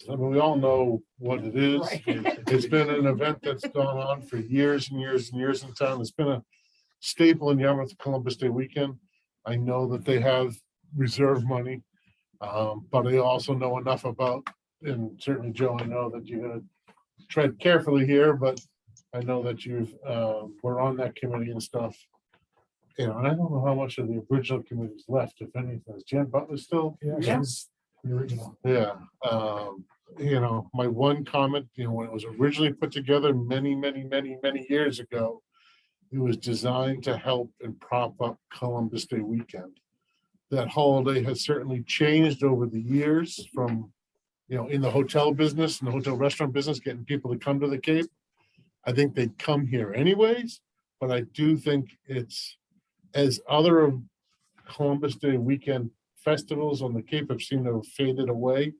I mean, we all know what it is. Right. It's been an event that's gone on for years and years and years in town. It's been a staple in Yarmouth Columbus Day weekend. I know that they have reserve money, but I also know enough about, and certainly Joe, I know that you're gonna tread carefully here, but I know that we're on that committee and stuff. And I don't know how much of the original committee's left, if anything. Is Jen Butler still? Yes. The original. Yeah, my one comment, when it was originally put together many, many, many, many years ago, it was designed to help and prop up Columbus Day weekend. That holiday has certainly changed over the years from, in the hotel business and the hotel restaurant business, getting people to come to the Cape. I think they'd come here anyways, but I do think it's, as other Columbus Day weekend festivals on the Cape have seemed to have faded away,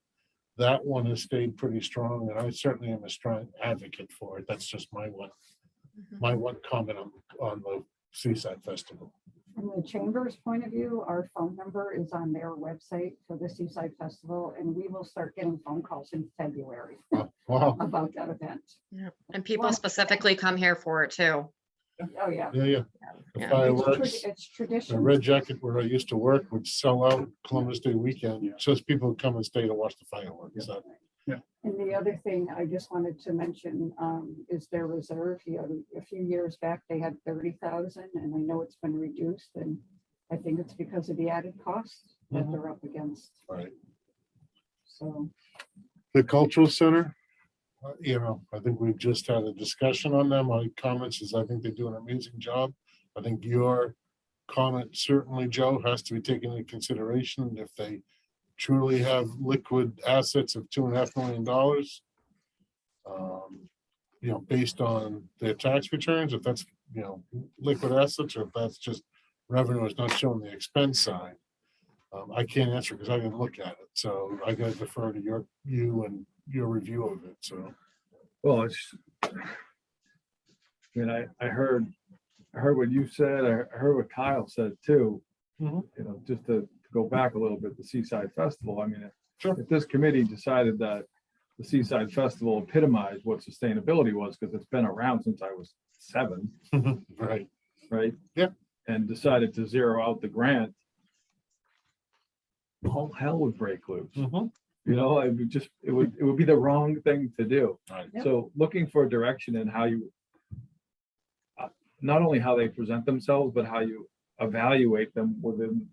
that one has stayed pretty strong, and I certainly am a strong advocate for it. That's just my one comment on the Seaside Festival. From the chamber's point of view, our phone number is on their website for the Seaside Festival, and we will start getting phone calls in February Wow. about that event. Yeah. And people specifically come here for it too. Oh, yeah. Yeah. The Yeah. fireworks, It's the tradition. Red Jacket where I used to work would sell out Columbus Day weekend. Yeah. Just people would come and stay to watch the fireworks. And the other thing I just wanted to mention is their reserve. A few years back, they had 30,000, and I know it's been reduced, and I think it's because of the added costs that Mhm. they're up against. Right. So, The Cultural Center, I think we've just had a discussion on them. My comments is I think they do an amazing job. I think your comment certainly, Joe, has to be taken into consideration if they truly have liquid assets of $2.5 million. Based on their tax returns, if that's, liquid assets, or if that's just revenue is not showing the expense side. I can't answer because I didn't look at it. So I gotta defer to you and your review of it. So. Well, I heard what you said. I heard what Kyle said too. Mhm. Just to go back a little bit, the Seaside Festival. I mean, Sure. if this committee decided that the Seaside Festival epitomized what sustainability was, because it's been around since I was 7, Right. right? Yep. And decided to zero out the grant, all hell would break loose. Mhm. You know, it would be the wrong thing to do. Right. So looking for direction in how you, not only how they present themselves, but how you evaluate them within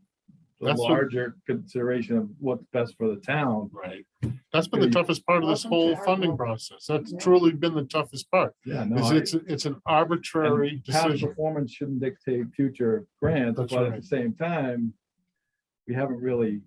the That's the- larger consideration of what's best for the town. Right. That's been the Yeah. toughest part of this Welcome to whole our funding world. process. That's Yeah. truly been the toughest part. Yeah, no, It's an arbitrary and past decision. performance shouldn't dictate future grants, That's but at right. the same time, we haven't really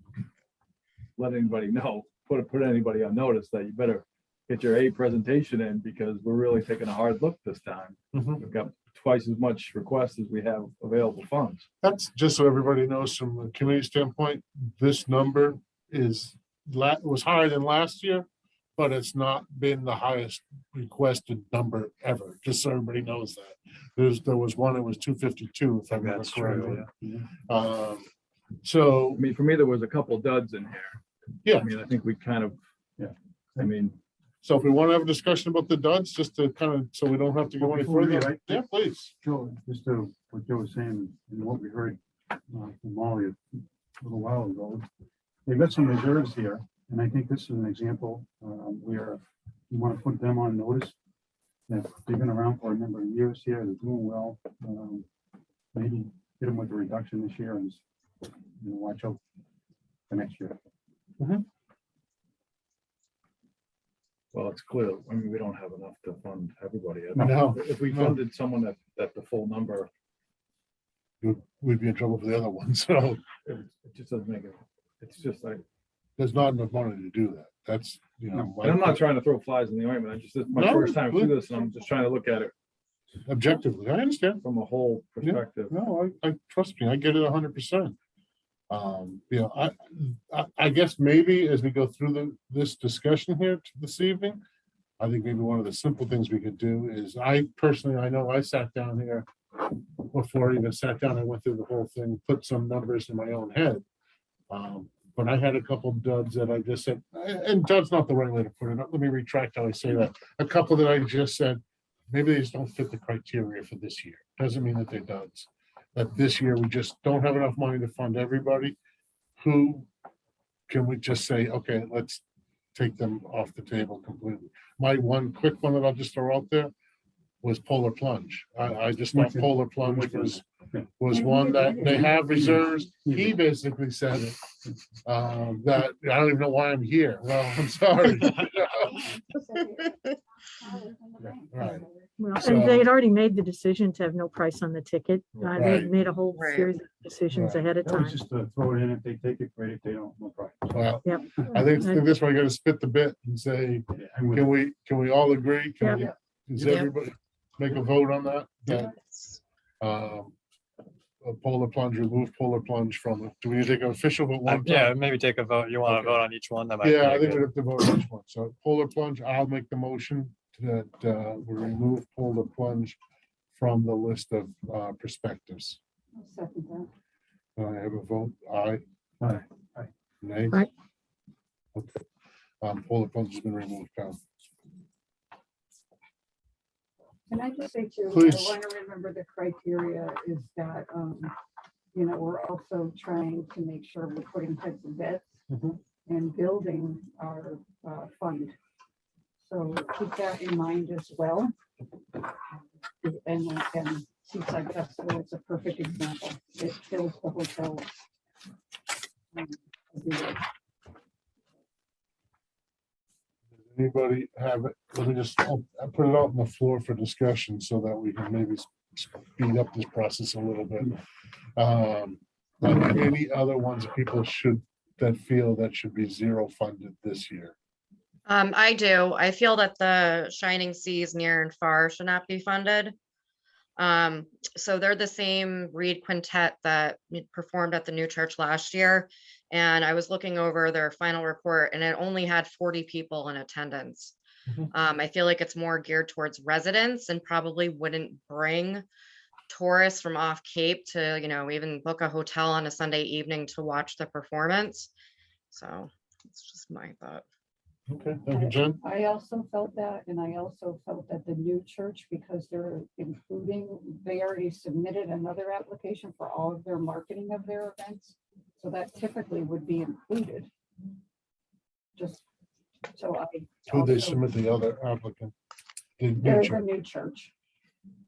let anybody know, put anybody on notice that you better get your A presentation in because we're really taking a hard look this time. Mhm. We've got twice as much requests as we have available funds. That's just so everybody knows from the community standpoint, this number was higher than last year, but it's not been the highest requested number ever, just so everybody knows that. There was one, it was 252, if I remember That's true, correctly. So, I mean, for me, there was a couple duds in here. yeah, I mean, I think we kind of, Yeah. I mean, so if we want to have a discussion about the duds, just to kind of, so we don't have to go any Before we further. do, I- Yeah, please. Joe, just to what Joe was saying and what we heard from Molly a little while ago, they've got some reserves here, and I think this is an example where you want to put them on notice. That they've been around for a number of years here, they're doing well. Maybe get them with a reduction this year and watch out for next year. well, it's clear, I mean, we don't have enough to fund everybody. No. If we No. funded someone at the full number, We'd be in trouble for the other one. So it just doesn't make it, it's just like, there's not enough money to do that. That's, and I'm not trying to throw flies in the ointment. This is my No, first time through good. this, and I'm just trying to look at it objectively. I understand. from a whole perspective. No, I trust me, I get it 100%. I guess maybe as we go through this discussion here this evening, I think maybe one of the simple things we could do is I know I sat down here before I even sat down, I went through the whole thing, put some numbers in my own head. But I had a couple duds that I just said, and dud's not the right way to put it. Let me retract how I say that. A couple that I just said, maybe they just don't fit the criteria for this year. Doesn't mean that they're duds. That this year we just don't have enough money to fund everybody. Who can we just say, okay, let's take them off the table completely? My one quick one that I'll just throw out there was Polar Plunge. I just thought Wicked. Polar Plunge Wicked. was one that they have reserves. He basically said it. That I don't even know why I'm here. Well, I'm sorry. Right. Well, So- and they had already made the decision to have no price on the ticket. They Right. had made a whole Right. series of decisions Right. ahead of That time. was just to throw it in, if they take it, great, if they don't, no problem. Well, Yep. I think this way I gotta spit the bit and say, I'm with can we all agree? Can Yeah. Does Yeah. everybody make a vote on that? That, a Polar Plunge, remove Polar Plunge from it. Do we need to take an official vote one Yeah, time? maybe take a vote. You want to Okay. vote on each one? That might Yeah, be I think good. we have to vote on each one. So Polar Plunge, I'll make the motion that we remove Polar Plunge from the list of perspectives. I'll second that. I have a vote, aye. Aye. Nay? Aye. Okay. Polar Plunge has been removed, Pam. Can I just say too, I Please. want to remember the criteria is that, we're also trying to make sure we're putting heads in beds Mhm. and building our fund. So keep that in mind as well. And Seaside Festival is a perfect example. It fills the hotel. Every year. Anybody have it? Let me just, I'll put it out on the floor for discussion so that we can maybe speed up this process a little bit. Like any other ones that people that feel that should be zero funded this year? I do. I feel that the Shining Seas Near and Far should not be funded. So they're the same reed quintet that performed at the new church last year. And I was looking over their final report and it only had 40 people in attendance. Mhm. I feel like it's more geared towards residents and probably wouldn't bring tourists from off Cape to, even book a hotel on a Sunday evening to watch the performance. So it's just my thought. Okay, thank you, Jen. I also felt that, and I also felt that the new church, because they're including, they already submitted another application for all of their marketing of their events. So that typically would be included. Just so I. Who they also- submit the other applicant? The new They're the church. new church.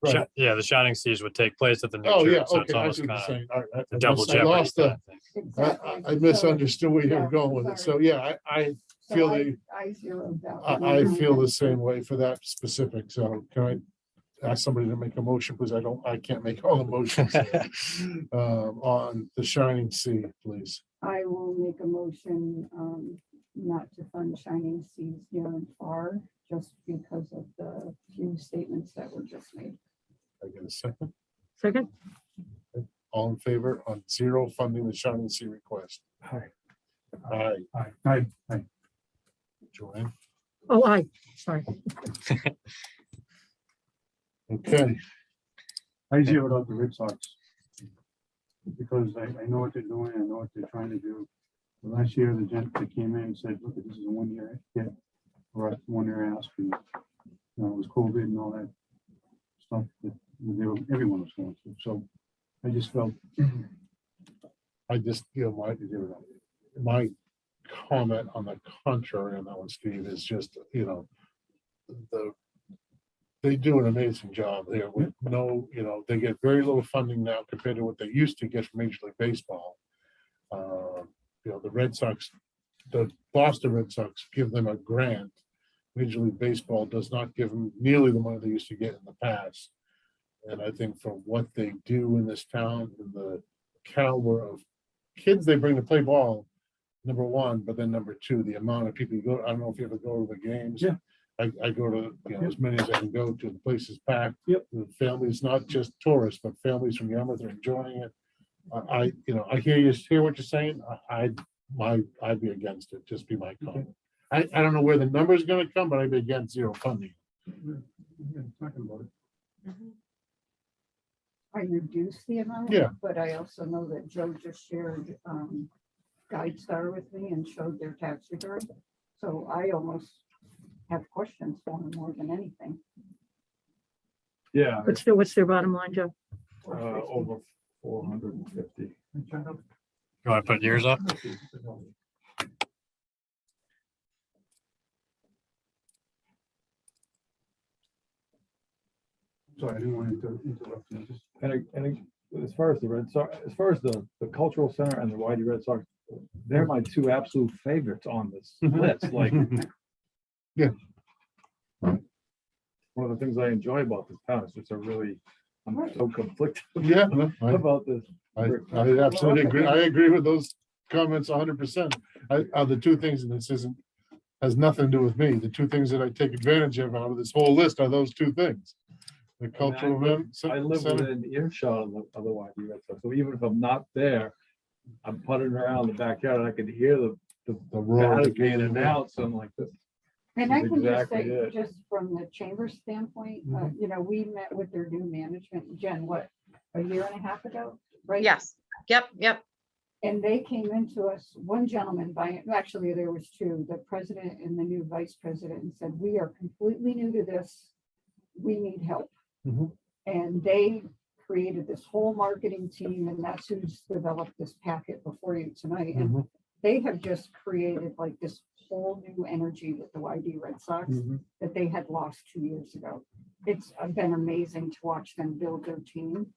Right. Yeah, the Shining Seas would take place at the new Oh, yeah, church, so it's okay, I almost see what you're kind of saying. All right, the double I jeopardy lost kind the, of thing. Exactly. I misunderstood where you Yeah, were going with it. So, sorry. yeah, I So feel I zeroed that. I one out. feel the same way for that specific. So can I ask somebody to make a motion? Because I can't make all the motions. On the Shining Sea, please. I will make a motion not to fund Shining Seas near and far, just because of the few statements that were just made. I get a second. Second? All in favor on zero funding the Shining Sea request? Hi. Aye. Hi. Joanne. Oh, aye, sorry. Okay. I zeroed out the Red Sox. Because I know what they're doing, I know what they're trying to do. The last year, the gent that came in and said, look, this is a 1 year hit, or a 1 year ask. And, it was COVID and all that stuff that everyone was going through. So I just felt, I just, my comment on the contrary on that one, Steve, is just, they do an amazing job there with they get very little funding now compared to what they used to get from Major League Baseball. The Red Sox, the Boston Red Sox give them a grant. Major League Baseball does not give them nearly the money they used to get in the past. And I think for what they do in this town and the caliber of kids they bring to play ball, number one, but then number two, the amount of people you go, I don't know if you ever go to the games. Yeah. I go to as many as I can go to. The place is packed. Yep. The families, not just tourists, but families from Yarmouth are enjoying it. I hear what you're saying. I'd be against it. Just be my comment. I don't know where the number is going to come, but I'd be against zero funding. talking about it. I reduced the amount. Yeah. But I also know that Joe just shared GuideStar with me and showed their tax return. So I almost have questions for them more than anything. Yeah, What's their bottom line, Joe? over 450. You want to put yours up? Sorry, I didn't want to interrupt you. Just- And as far as the Red Sox, as far as the cultural center and the YD Red Sox, they're my two absolute favorites on this list. Like, Yeah. one of the things I enjoy about this town is just I'm so conflicted Yeah, no, about this. I absolutely agree. I agree with those comments 100%. The two things, and this has nothing to do with me. The two things that I take advantage of out of this whole list are those two things. The cultural event. I live center. within earshot of the YD Red Sox, so even if I'm not there, I'm putting around the backyard and I can hear the roar of the batters being game. announced. So I'm like, this. And I That's can just exactly say, it. just from the chamber standpoint, we met with their new management, Jen, what, a year and a half ago, right? Yes. Yep. And they came into us, one gentleman actually there was two, the president and the new vice president, and said, we are completely new to this. We need help. Mhm. And they created this whole marketing team, and that's who's developed this packet before you tonight. And Mhm. they have just created like this whole new energy with the YD Red Sox Mhm. that they had lost 2 years ago. It's been amazing to watch them build their team.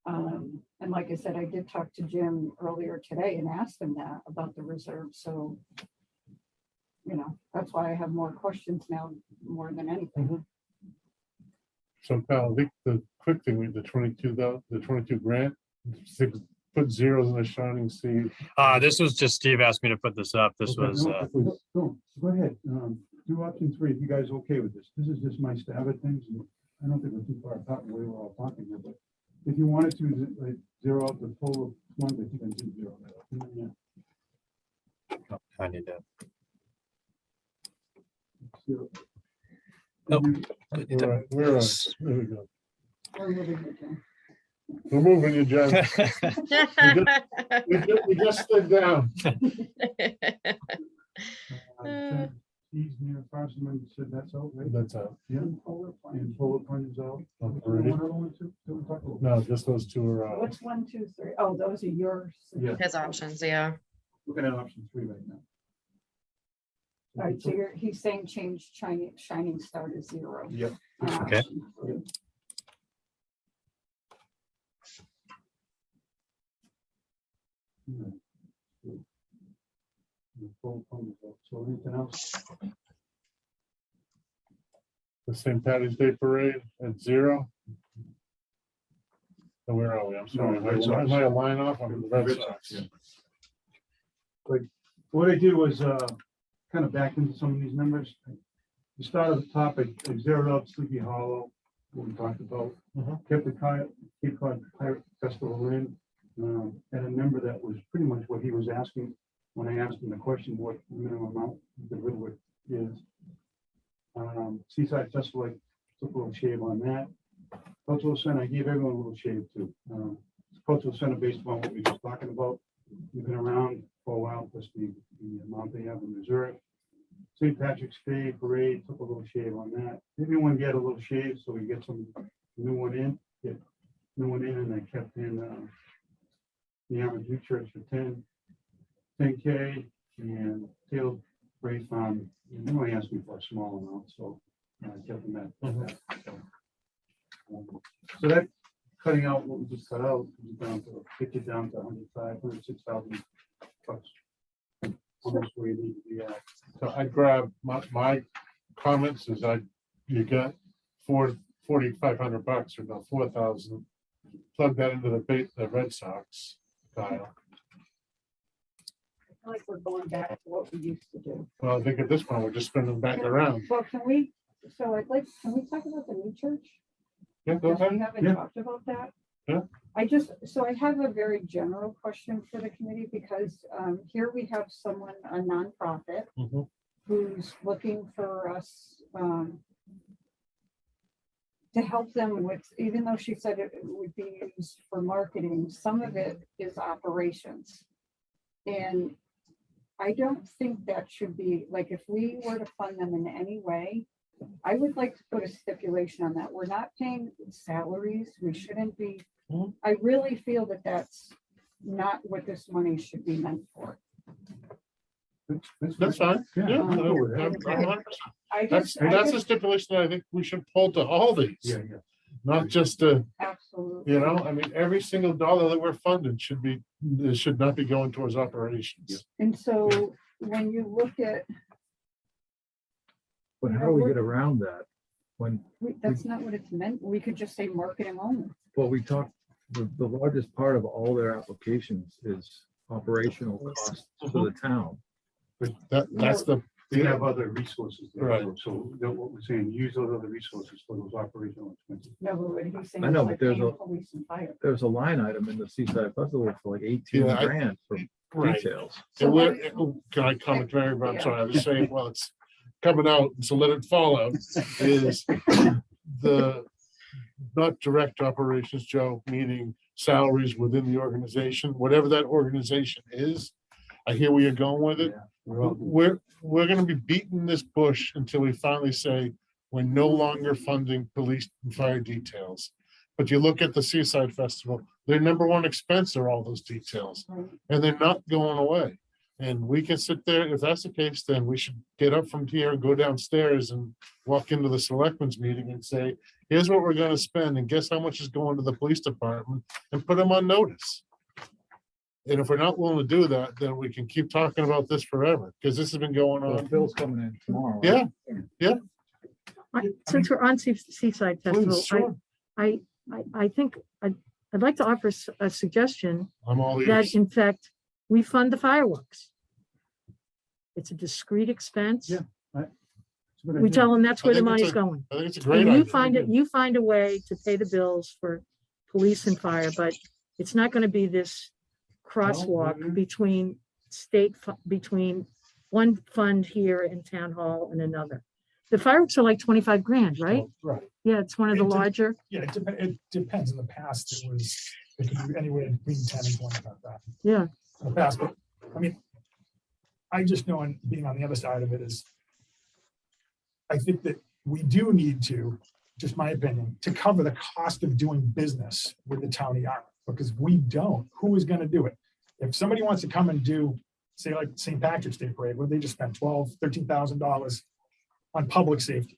And like I said, I did talk to Jim earlier today and asked him that about the reserve. So, that's why I have more questions now, more than anything. So Kyle, I think the quick thing with the 22 grant, put zeros in the Shining Sea. This was just Steve asked me to put this up. This Okay, was, no, don't, go ahead. Do option 3, if you guys are okay with this. This is just my stab at things. And I don't think we're too far apart where we're all talking here, but if you wanted to like, zero out the total ones, I think I did zero that out. Yeah. I need to. Zero. Nope. There we go. We're moving it, Jim. We're moving you, Jen. We just slid down. Jen, Keys near Parsons, you said that's out, right? That's out. Yeah. And Polar Point is out. Oh, One already? other one too? Did we talk about? No, just those two are out. What's 1, 2, 3? Oh, those are yours. Yeah. His options, yeah. Looking at option 3 right now. All right, so he's saying change shining star to 0. Yep. Okay. Yeah. The Polar Point is out. So anything else? The St. Patty's Day Parade at 0. So where are we? I'm sorry. No, Red Sox. Am I a line off? I'm the Red Red Sox. Sox, yeah. What I did was kind of back into some of these numbers. We started at the top, I zeroed out Sleepy Hollow, what we talked about. Kept the Cape Cod Pirate Festival in, and a number that was pretty much what he was asking when I asked him the question, what the minimum amount the Riverwood is. Seaside Festival, I took a little shave on that. Cultural Center, I gave everyone a little shave too. Cultural Center, based upon what we were just talking about, we've been around for a while, plus the amount they have in reserve. St. Patrick's Day Parade, took a little shave on that. Everyone get a little shave, so we get some new one in, and I kept in the Armored Duke Church for 10K, and Tail Parade Farm, you only asked me for a small amount, so I kept them at that. So that cutting out what we just cut out, get you down to 106,000 bucks. Almost where you need to be at. So I grabbed my comments is you got 4,500 bucks or no 4,000. Plug that into the Red Sox pile. I feel like we're going back to what we used to do. Well, I think at this point we're just spinning back around. Well, can we talk about the new church? Yeah, go Because we ahead. haven't Yeah. talked about that. Yeah. I have a very general question for the committee because here we have someone, a nonprofit, Mhm. who's looking for us to help them with, even though she said it would be used for marketing, some of it is operations. And I don't think that should be, like, if we were to fund them in any way, I would like to put a stipulation on that. We're not paying salaries. We shouldn't be. Mhm. I really feel that that's not what this money should be meant for. That's fine. Yeah, Yeah. no, I'm 100%. I That's just, I that's a just, stipulation that I think we should pull to all these, Yeah. not just to, absolutely. I mean, every single dollar that we're funding should not be going towards operations. And so when you look at, But how do we get around that? When, that's not what it's meant. We could just say marketing only. well, we talked, the largest part of all their applications is operational costs to the town. But that's the, They have other resources there. Right. So what we're saying, use those other resources for those operational expenses. No, but what he's saying I know, is but like there's paying a- police and fire. There's a line item in the Seaside Festival for like 18 Yeah, grand for right. details. And can I comment, Mary? But I'm sorry, I was saying, well, it's coming out, so let it fall out, is the not direct operations, Joe, meaning salaries within the organization, whatever that organization is. I hear where you're going with it. We're gonna be beating this bush until we finally say we're no longer funding police and fire details. But you look at the Seaside Festival, their number one expense are all those details, and they're not going away. And we can sit there, if that's the case, then we should get up from here and go downstairs and walk into the selectmen's meeting and say, here's what we're gonna spend, and guess how much is going to the police department, and put them on notice. And if we're not willing to do that, then we can keep talking about this forever, because this has been going Well, on. Bill's coming in tomorrow. right? Yeah, Since we're on Seaside Festival, please, sure. I think I'd like to offer a suggestion I'm all that ears. in fact, we fund the fireworks. It's a discrete expense. Yeah. We tell them that's where the I think it's money's a going. I think it's a great And idea. you find a way to pay the bills for police and fire, but it's not gonna be this crosswalk between between one fund here in town hall and another. The fireworks are like 25 grand, right? Right. Yeah, it's one of the It did- larger. Yeah, it depends. In the past, it could be anywhere between 10 and 25,000. Yeah. In the past, but I mean, I just know, and being on the other side of it is, I think that we do need to, just my opinion, to cover the cost of doing business with the town of Yarmouth, because if we don't, who is gonna do it? If somebody wants to come and do, say like St. Patrick's Day Parade, where they just spent $13,000 on public safety.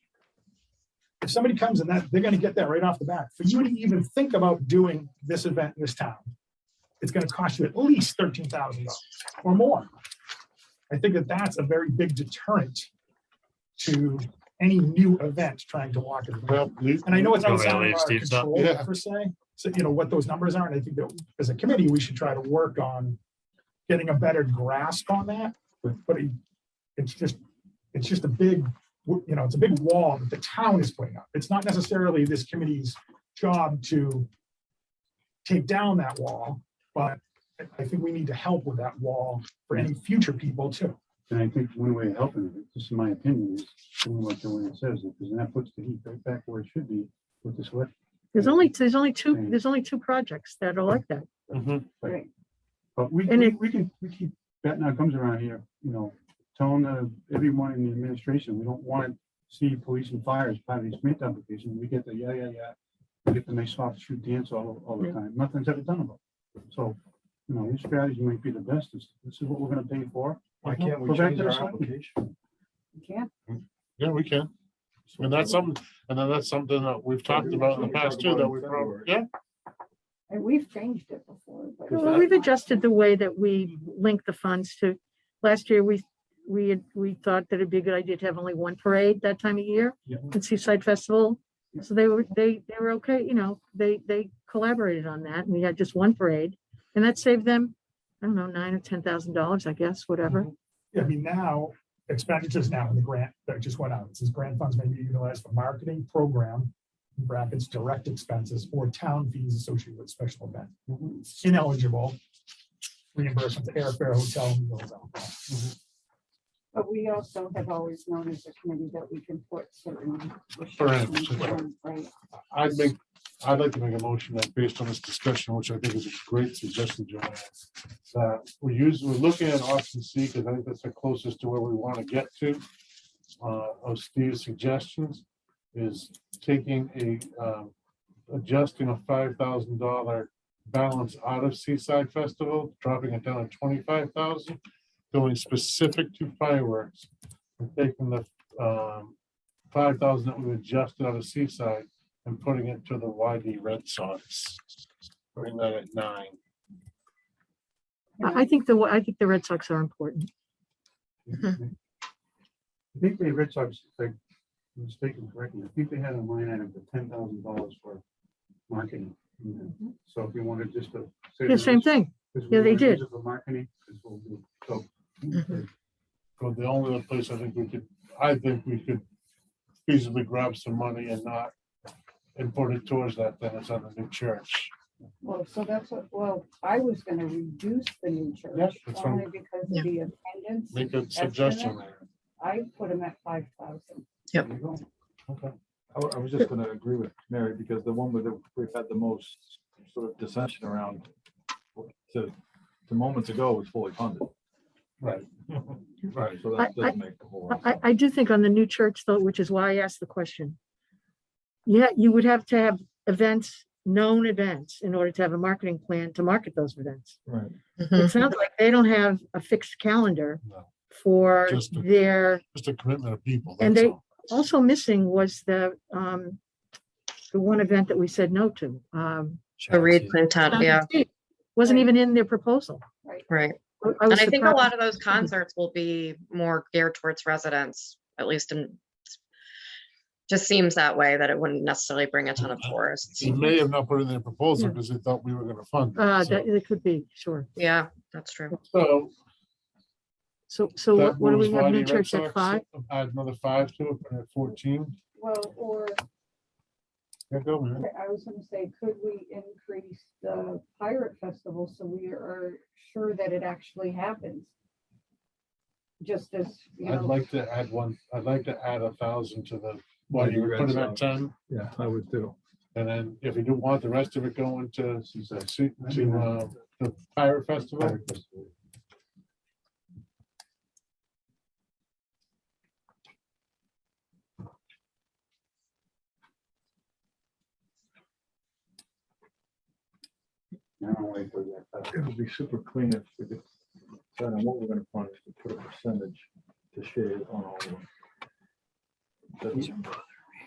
If somebody comes and that, they're gonna get that right off the bat. For you to even think about doing this event in this town, it's gonna cost you at least $13,000 or more. I think that that's a very big deterrent to any new event trying to walk it. Well, And I know it's You want me to outside of leave our Steve's up? control Yeah. per se, so you know what those numbers are, and I think that as a committee, we should try to work on getting a better grasp on that, but it's just a big, you know, it's a big wall that the town is putting up. It's not necessarily this committee's job to take down that wall, but I think we need to help with that wall for any future people too. And I think one way of helping it, just in my opinion, is doing what Joanne says, because that puts the heat right back where it should be with the select. There's only two projects that are like that. Mhm. Right. But we And keep batting our gums around here, you know, telling everyone in the administration, we don't want to see police and fire as part of these grant applications. We get the, yeah. We get the nice soft shoot dance all the time. Nothing's ever done about it. So, you know, your strategy might be the best. This is what we're gonna pay for. Why can't we Go back change to the our select- application? You can't. Yeah, we can. And that's something, that we've talked about in the past too, that we probably, yeah. And we've changed it before, but. Well, we've adjusted the way that we link the funds to, last year, we thought that it'd be a good idea to have only one parade that time of year, Yeah. at Seaside Festival. So they were okay, you know, they collaborated on that, and we had just one parade, and that saved them, I don't know, $9,000 or $10,000, I guess, whatever. I mean, now expenditures now in the grant that just went out, it says grant funds may be utilized for marketing program, in brackets, direct expenses or town fees associated with special event. Ineligible reimbursement to airfare, hotel, meals, alcohol. But we also have always known as a committee that we can put certain Parameters, restrictions in, right? I'd like to make a motion that based on this discussion, which I think is a great suggestion, Joanne, that we're looking at option C, because I think that's the closest to where we want to get to. Of Steve's suggestions is taking adjusting a $5,000 balance out of Seaside Festival, dropping it down to 25,000, going specific to fireworks, and taking the 5,000 that we adjusted out of Seaside and putting it to the YD Red Sox. Putting that at 9. I think the Red Sox are important. I think the Red Sox, if I'm mistaken correctly, I think they had a line item for $10,000 for marketing. So if you wanted just to. say Yeah, same thing. Yeah, they did. For marketing, this will do. So. So the only other place I think we could feasibly grab some money and not, and put it towards that, then it's on the new church. Well, so that's what, well, I was gonna reduce the new Yeah, church that's only fine. because of the attendance. Make a suggestion estimate. there. I put them at 5,000. There you go. Okay. I was just gonna agree with Mary, because the one we've had the most sort of dissension around to moments ago was fully funded. Right. Right. So that doesn't make a whole lot. of sense. I do think on the new church though, which is why I asked the question. Yeah, you would have to have events, known events, in order to have a marketing plan to market those events. Right. It sounds like they don't have a fixed calendar No, for Just a- their, just a commitment of people. And that's they- all. also missing was the one event that we said no to. The Reed Quintet, yeah, Wasn't even in their proposal. right. I And was I think a surprised. lot of those concerts will be more geared towards residents, at least in, just seems that way, that it wouldn't necessarily bring a ton of tourists. They may have not put in their proposal Yeah. because they thought we were gonna fund it. So- That it could be, sure. Yeah, that's true. So. So that what do we moves have, YD new Red church at Sox, 5? Add another 5 to it, put it at 14. Well, or Yeah, go, man. I was gonna say, could we increase the pirate festival so we are sure that it actually happens? Just as, you I'd know, like to add 1,000 to the, YD you Red put it at Sox. 10. Yeah, I would too. And then if you do want the rest of it going to the Pirate Festival, I don't wait for that. It would be super clean if we could decide on what we're gonna fund, to put a percentage to shave on all of them. That's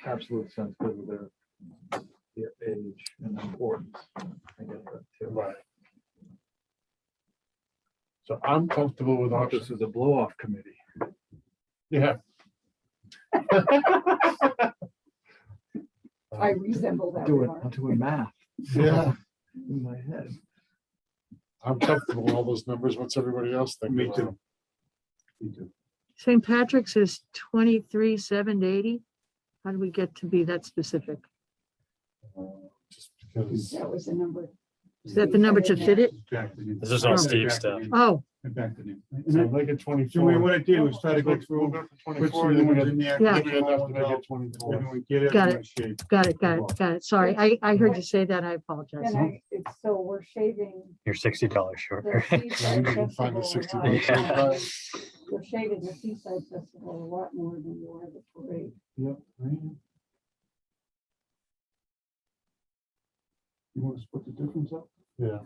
absolute sense because of their age and importance. I get that too. Right. So I'm comfortable with option. This is a blow-off committee. Yeah. I resemble that I'm remark. doing math Yeah, in my head. I'm comfortable with all those numbers. What's everybody else think? Me too. Me too. St. Patrick's is 23,780. How do we get to be that specific? Just because, That was the number. Is that the number to fit it? Back to the- This is all back Steve to stuff. the- Oh, Back to the- so and make it So 24. what I did was try to go through, Move it to put 24, some then new we ones got- in there. Yeah. then we got enough to make it 24. Then we get it. Got and it. we shave. got it. Sorry, I heard you say that. I apologize. And it's, so we're shaving You're $60 short. the Yeah, we Seaside can find the Festival 60 a lot. bucks. We're shaving the Seaside Festival a lot more than you are the parade. Yep. You want to split the difference up? Yeah.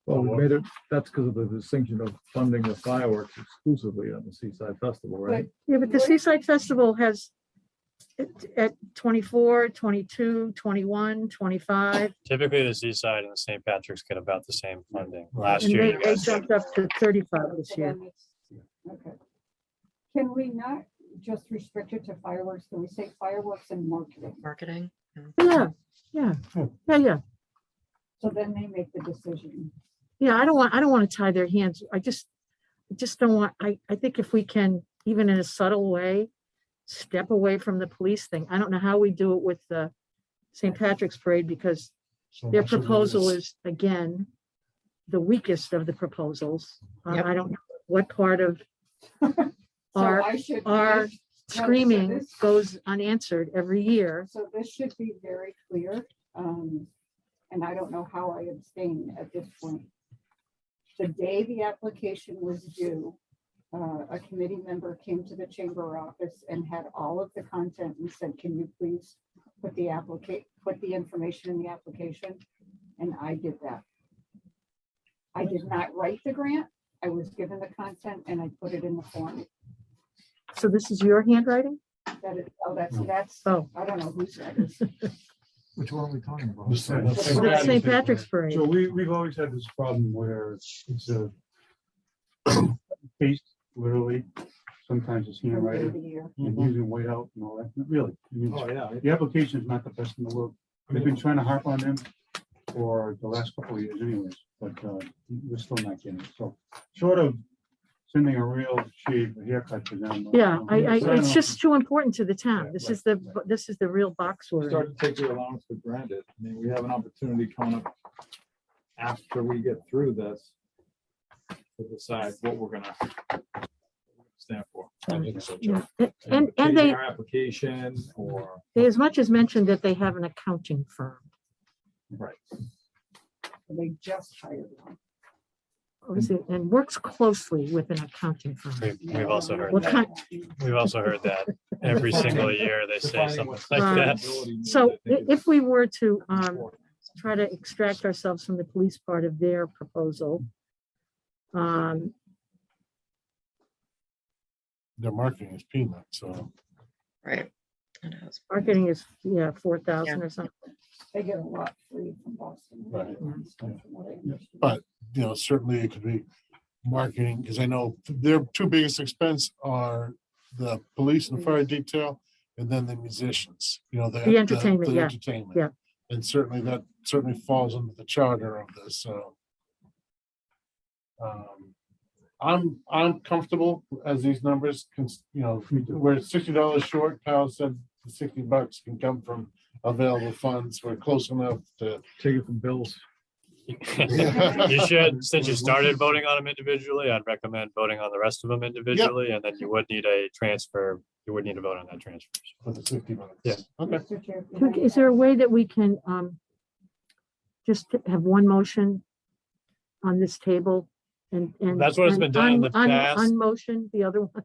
Well, we made it, that's because of the distinction of funding the fireworks exclusively on the Seaside Festival, right? Yeah, but the Seaside Festival has at 24, 22, 21, 25. Typically, the Seaside and the St. Patrick's get about the same funding. Last And year, they you guys, jumped up to 35 this So year. that makes- Okay. Can we not just restrict it to fireworks? Can we say fireworks and marketing? Marketing. Yeah. So then they make the decision. Yeah, I don't want to tie their hands. I just don't want, I think if we can, even in a subtle way, step away from the police thing. I don't know how we do it with the St. Patrick's Parade because So their much of it proposal is, again, the weakest of the proposals. Yep. I don't know what part of So our I should. our so screaming this- goes unanswered every year. So this should be very clear. And I don't know how I abstain at this point. The day the application was due, a committee member came to the chamber office and had all of the content and said, can you please put the information in the application? And I did that. I did not write the grant. I was given the content and I put it in the form. So this is your handwriting? That's, Oh. I don't know whose that is. Which one are we talking about? The St. Well, the St. Patrick's Parade. So we've always had this problem where it's a paste, literally, sometimes it's From year handwriting, to year. and using white out and all that, really. I mean, Oh, yeah. the application is not the best in the world. They've been trying to harp on them for the last couple of years anyways, but we're still not getting it. So short of sending a real shave, a haircut to them. Yeah, sign it's off. just too important to the town. Yeah, This right, is the real box word. Start to take the allowance for granted. I mean, we have an opportunity coming up after we get through this to decide what we're gonna stand for. Yeah. And Changing they, our application or, they as much as mentioned that they have an accounting firm. right. They just hired one. Obviously, and works closely with an accounting firm. we've also heard What that. kind- We've also heard that every single year they say Defining something what like that. sustainability means, So I think, if is we were to important. try to extract ourselves from the police part of their proposal, Their marketing is peanut, so. Right. It is. marketing is, 4,000 or something. They get a lot free from Boston. Right. From what I understand. But, certainly it could be marketing, because I know their two biggest expense are the police and fire detail, and then the musicians, The entertainment, the yeah, entertainment. yeah. And certainly that falls under the charter of this, so. I'm comfortable as these numbers can, we're $60 short. Kyle said the $60 can come from available funds. We're close enough to. Take it from Bill's. You should, since you started voting on them individually, I'd recommend voting on the rest of them individually, and then you would need a transfer. You would need to vote on that transfer. For the $60. Yeah. Okay. Mr. Chair, Is there a way that we can just have one motion on this table and That's what it's been done in the past. Unmotion the other one?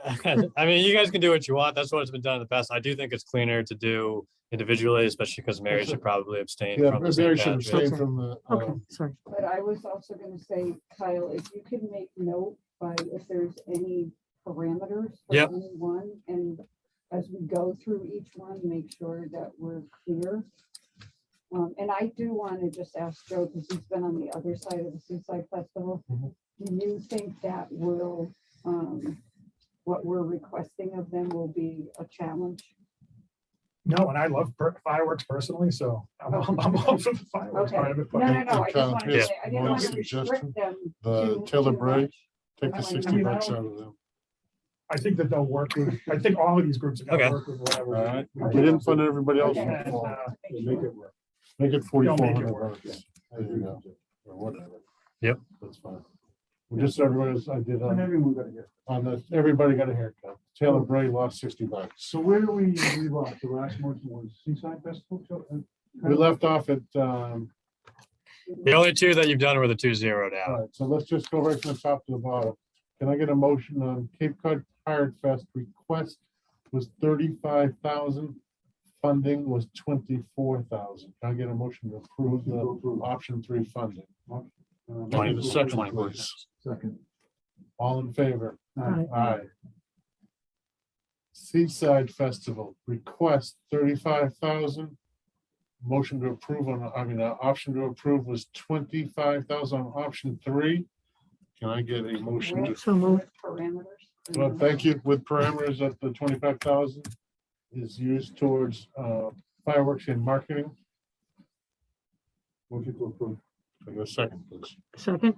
I mean, you guys can do what you want. That's what it's been done in the past. I do think it's cleaner to do individually, especially because Mary That's should it. probably abstain Yeah, from the Mary St. should Patrick's. abstain from the, Okay, sorry. But I was also gonna say, Kyle, if you can make note by if there's any parameters for Yep. anyone, and as we go through each one, make sure that we're clear. And I do want to just ask Joe, because he's been on the other side of the Seaside Festival. Mhm. Do you think that will, what we're requesting of them will be a challenge? No, and I love fireworks personally, so I'm all for the fireworks Okay. part of it. No, but- no, no, I just wanted to Yeah. say, I didn't One want to suggestion, restrict them. the too- Taylor too Bray, much. take the I 60 mean, bucks out of them. I think that they'll work with, I think all of these groups are Okay. gonna work with whatever. All right, we we didn't fund everybody else. Okay. And, Make it work. Make it They'll 4,400 work, yeah. bucks. There you go, or whatever. Yep. That's fine. Well, just so everyone else, I did And everyone got it. on the, everybody got a haircut. Taylor Bray lost 60 bucks. So where do we leave off? The last motion was Seaside Festival? We left off at, The only two that you've done were the 2-0 all down. right, so let's just go right from the top to the bottom. Can I get a motion on Cape Cod Pirate Fest request was 35,000, funding was 24,000. Can I get a motion to approve the option 3 funding? I need a second, 20, please. Second. All in favor? Aye. Aye. Seaside Festival, request 35,000. Motion to approve on, option to approve was 25,000 on option 3. Can I get a motion to, So moved. Parameters. well, thank you, with parameters that the 25,000 is used towards fireworks and marketing? Motion to approve. Can I get a second, please? Second.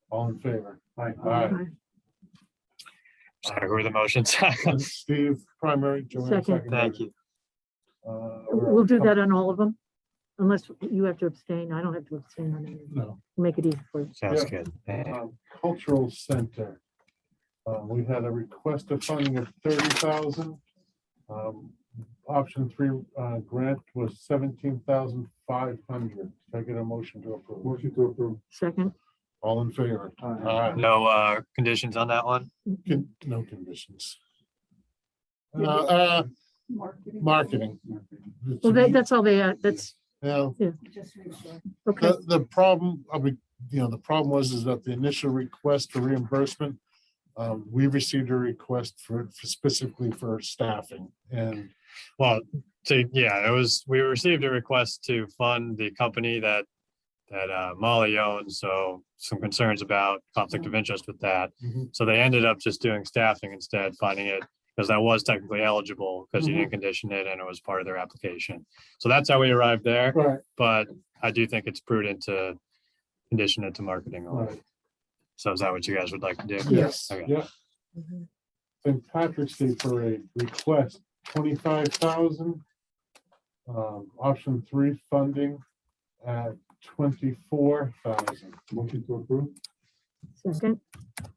All in favor? Aye. Aye. Sorry, who are the motions? Steve, primary, Joanne, Second. second. Thank you. We'll do that on all of them, unless you have to abstain. I don't have to abstain on any. No. Make it easy for you. Sounds Yeah. good. Cultural Center. We had a request of funding of 30,000. Option 3 grant was 17,500. Can I get a motion to approve? Motion to approve. Second. All in favor? Aye. No conditions on that one? No conditions. Marketing. Marketing. Well, that's all they, that's, Yeah, Just make sure. okay. the problem, the problem was is that the initial request for reimbursement, we received a request for specifically for staffing and Well, so yeah, we received a request to fund the company that Molly owns, so some concerns about conflict of interest with that. Mhm. So they ended up just doing staffing instead, finding it, because that was technically eligible, because you didn't condition it and it was part of their application. So that's how we arrived there, right, but I do think it's prudent to condition it to marketing only. right. So is that what you guys would like to do? Yes, Okay. yeah. Mhm. St. Patrick's Day Parade, request 25,000. Option 3 funding at 24,000. Motion to approve. Second.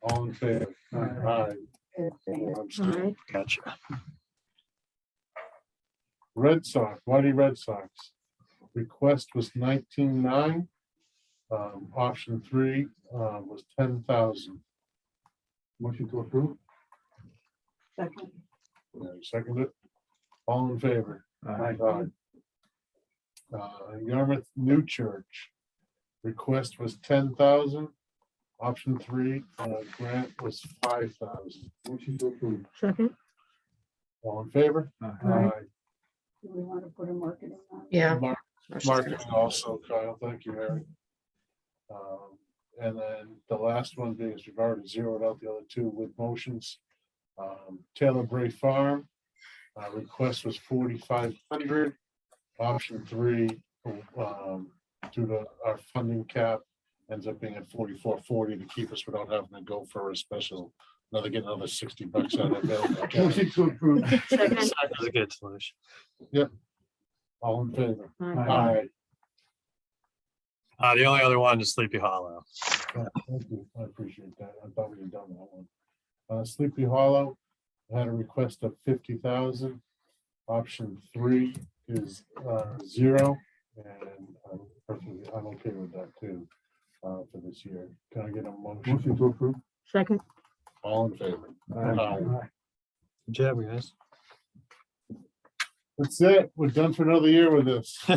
All in favor? Aye. All right. Gotcha. Red Sox, Whitey Red Sox. Request was 19,900. Option 3 was 10,000. Motion to approve. Second. Second it. All in favor? Aye. Yarmouth New Church. Request was 10,000. Option 3 grant was 5,000. Motion to approve. Second. All in favor? Aye. Do we want to put a marketing on? Yeah. Marketing also, Kyle. Thank you, Harry. And then the last one being, is we've already zeroed out the other 2 with motions. Taylor Bray Farm, request was 4,500. Option 3, due to our funding cap, ends up being at 4,440 to keep us without having to go for a special, get another 60 bucks out of it. Motion to approve. Second. That's a good solution. All in favor? Aye. Aye. The only other one is Sleepy Hollow. Yeah, thank you. I appreciate that. I thought we had done that one. Sleepy Hollow had a request of 50,000. Option 3 is 0, and I'm okay with that too for this year. Can I get a motion? Motion to approve. Second. All in favor? Aye. Aye. Good job, guys. That's it. We're done for another year with this. You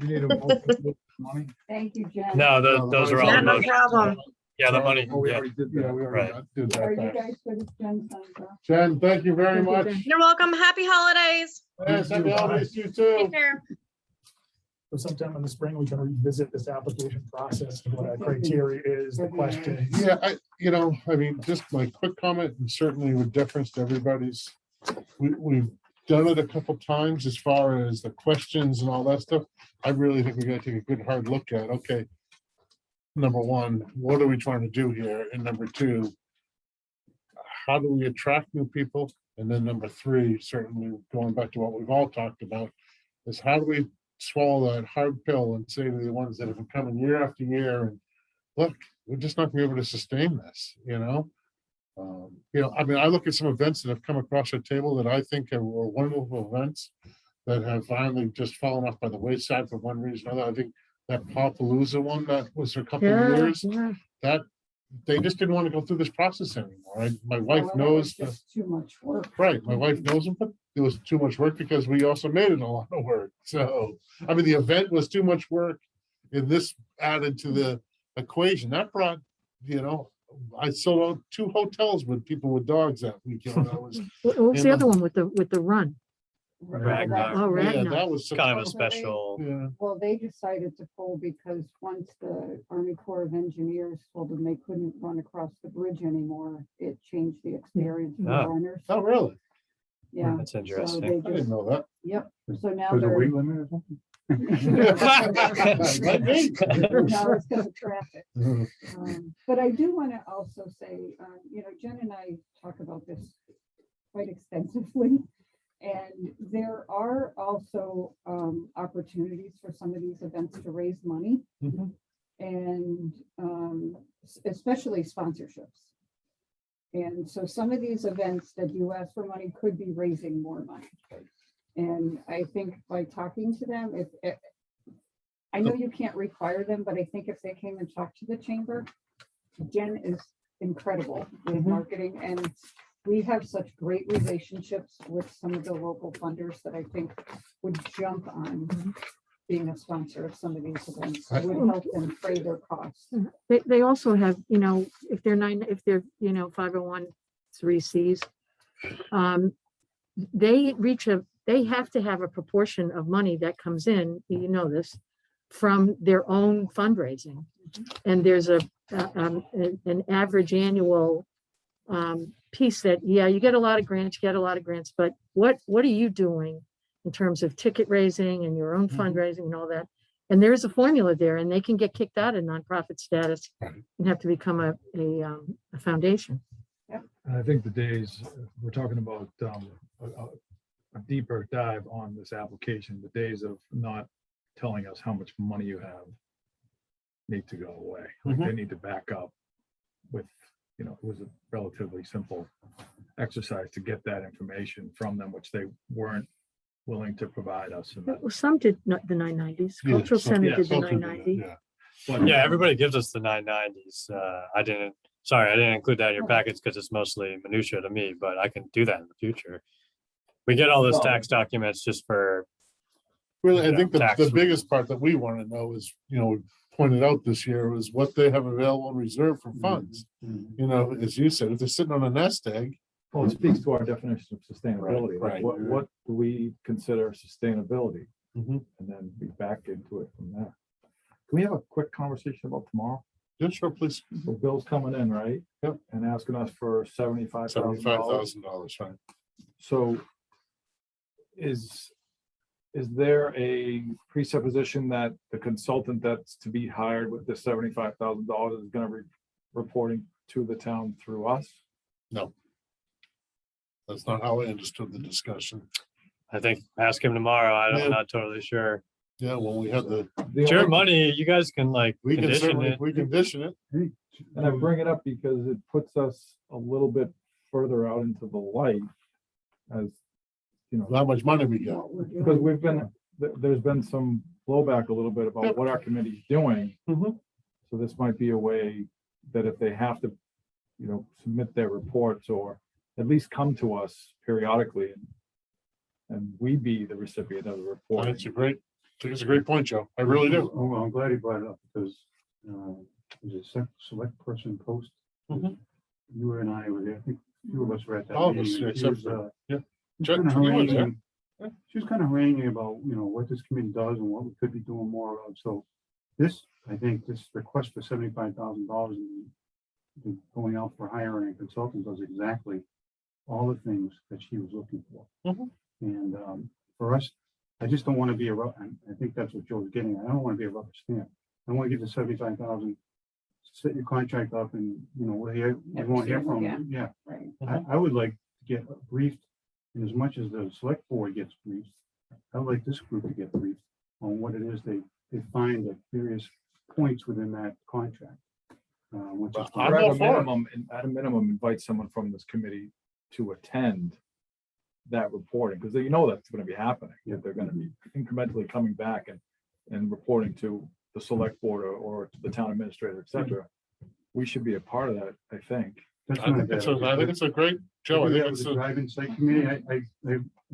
need a motion for money? Thank you, Jen. No, No, those the are all. Yeah, money's- no motions. problem. Yeah, the money, Oh, we yeah. already did Yeah, that. we already Right. did Are that. you Thanks. guys good as Jen signs off? Jen, thank you very Thank you, much. Jen. You're welcome. Happy holidays. Yes, happy holidays to you too. Take care. So sometime in the spring, we can revisit this application process, and what our criteria is, the questions. Yeah, I mean, just my quick comment, and certainly with deference to everybody's, we've done it a couple times as far as the questions and all that stuff. I really think we gotta take a good hard look at, okay. Number one, what are we trying to do here? And number two, how do we attract new people? And then number three, certainly going back to what we've all talked about, is how do we swallow that hard pill and say to the ones that have been coming year after year and look, we're just not gonna be able to sustain this, you know? I mean, I look at some events that have come across our table that I think were wonderful events that have finally just fallen off by the wayside for one reason or another. I think that Palooza one that was a couple of Yeah, years, yeah. that they just didn't want to go through this process anymore. My wife Well, it knows, was just too much work. right, my wife knows them, but it was too much work because we also made it a lot of work. So, I mean, the event was too much work and this added to the equation. That brought, I sold out 2 hotels with people with dogs that weekend. That was, What was the And, other one with the run? Ragnar. Oh, yeah, Ragnar. that was. Kind of a So they- special, Yeah, Well, they decided to pull because once the Army Corps of Engineers told them they couldn't run across the bridge anymore, it changed the experience for Oh. runners. oh, really? Yeah. that's So interesting. they I didn't just, know that. yep. So now There's a they're, weight limit or something? Might be. now it's because of traffic. But I do want to also say, Jen and I talk about this quite extensively. And there are also opportunities for some of these events to raise money Mhm. and especially sponsorships. And so some of these events that you ask for money could be raising more money. And I think by talking to them, I know you can't require them, but I think if they came and talked to the chamber, Jen is incredible with marketing, and we have such great relationships with some of the local funders that I think would jump on being a sponsor of some of these events. It would help them pay their costs. They also have, if they're 501(c)(3)s, they have to have a proportion of money that comes in, this, from their own fundraising. And there's an average annual piece that, you get a lot of grants, but what are you doing in terms of ticket raising and your own fundraising and all that? And there's a formula there, and they can get kicked out of nonprofit status and have to become a foundation. And I think the days, we're talking about a deeper dive on this application, the days of not telling us how much money you have need to go away. Like, they need to back up with, it was a relatively simple exercise to get that information from them, which they weren't willing to provide us. And that, Well, some did not the 990s. Yeah, Cultural some- Center yeah, did the Some people do that, 990. yeah. but Yeah, everybody gives us the 990s. I didn't include that in your packets because it's mostly minutia to me, but I can do that in the future. We get all those tax documents just for, Really, I Yeah, think the tax biggest part that we want to know is, pointed out this year is what they have available in reserve for funds. As you said, if they're sitting on a nest egg, well, it speaks to our definition of sustainability. Like, Right. what do we consider sustainability? Mhm. And then be back into it from there. Can we have a quick conversation about tomorrow? yeah, sure, please. So Bill's coming in, right? Yep. And asking us for $75,000. $75,000, right? So is there a presupposition that the consultant that's to be hired with the $75,000 is gonna be reporting to the town through us? No. That's not how I understood the discussion. I think, ask him tomorrow. Yeah. I'm not totally sure. Yeah, when we had The It's your only- money. You guys can we can condition certainly, it. we condition it. And I bring it up because it puts us a little bit further out into the light as, How much money we got. What we're doing. because we've been, there's been some blowback a little bit about Yep. what our committee's doing. Mhm. So this might be a way that if they have to, submit their reports or at least come to us periodically and we be the recipient of the report. That's a great, I think it's a great point, Joe. I really do. Oh, well, I'm glad he brought it up because, there's a select person post. Mhm. You and I were there, I think a few of us were at that All of us, meeting. and she except was, for- yeah. she was Chuck, kinda you were there. haranguing- Yeah. She was kind of haranguing about, what this committee does and what we could be doing more of. So this, I think, this request for $75,000 and going out for hiring a consultant does exactly all the things that she was looking for. Mhm. And for us, I just don't want to be and I think that's what Joe's getting at. I don't want to be a rubber stamp. I want to give the 75,000, set your contract up and, we'll hear, we won't hear from you. Yeah. Right. I would like to get briefed, and as much as the select board gets briefed, I would like this group to get briefed on what it is they find at various points within that contract. Which is I'm Or all at a for it. minimum, at a minimum, invite someone from this committee to attend that reporting, because that's going to be happening. That they're going to be incrementally coming back and reporting to the select board or to the town administrator, et cetera. We should be a part of that, I think. That's I not think bad. it's a great, Joe, I think With it's the drive-in site committee, I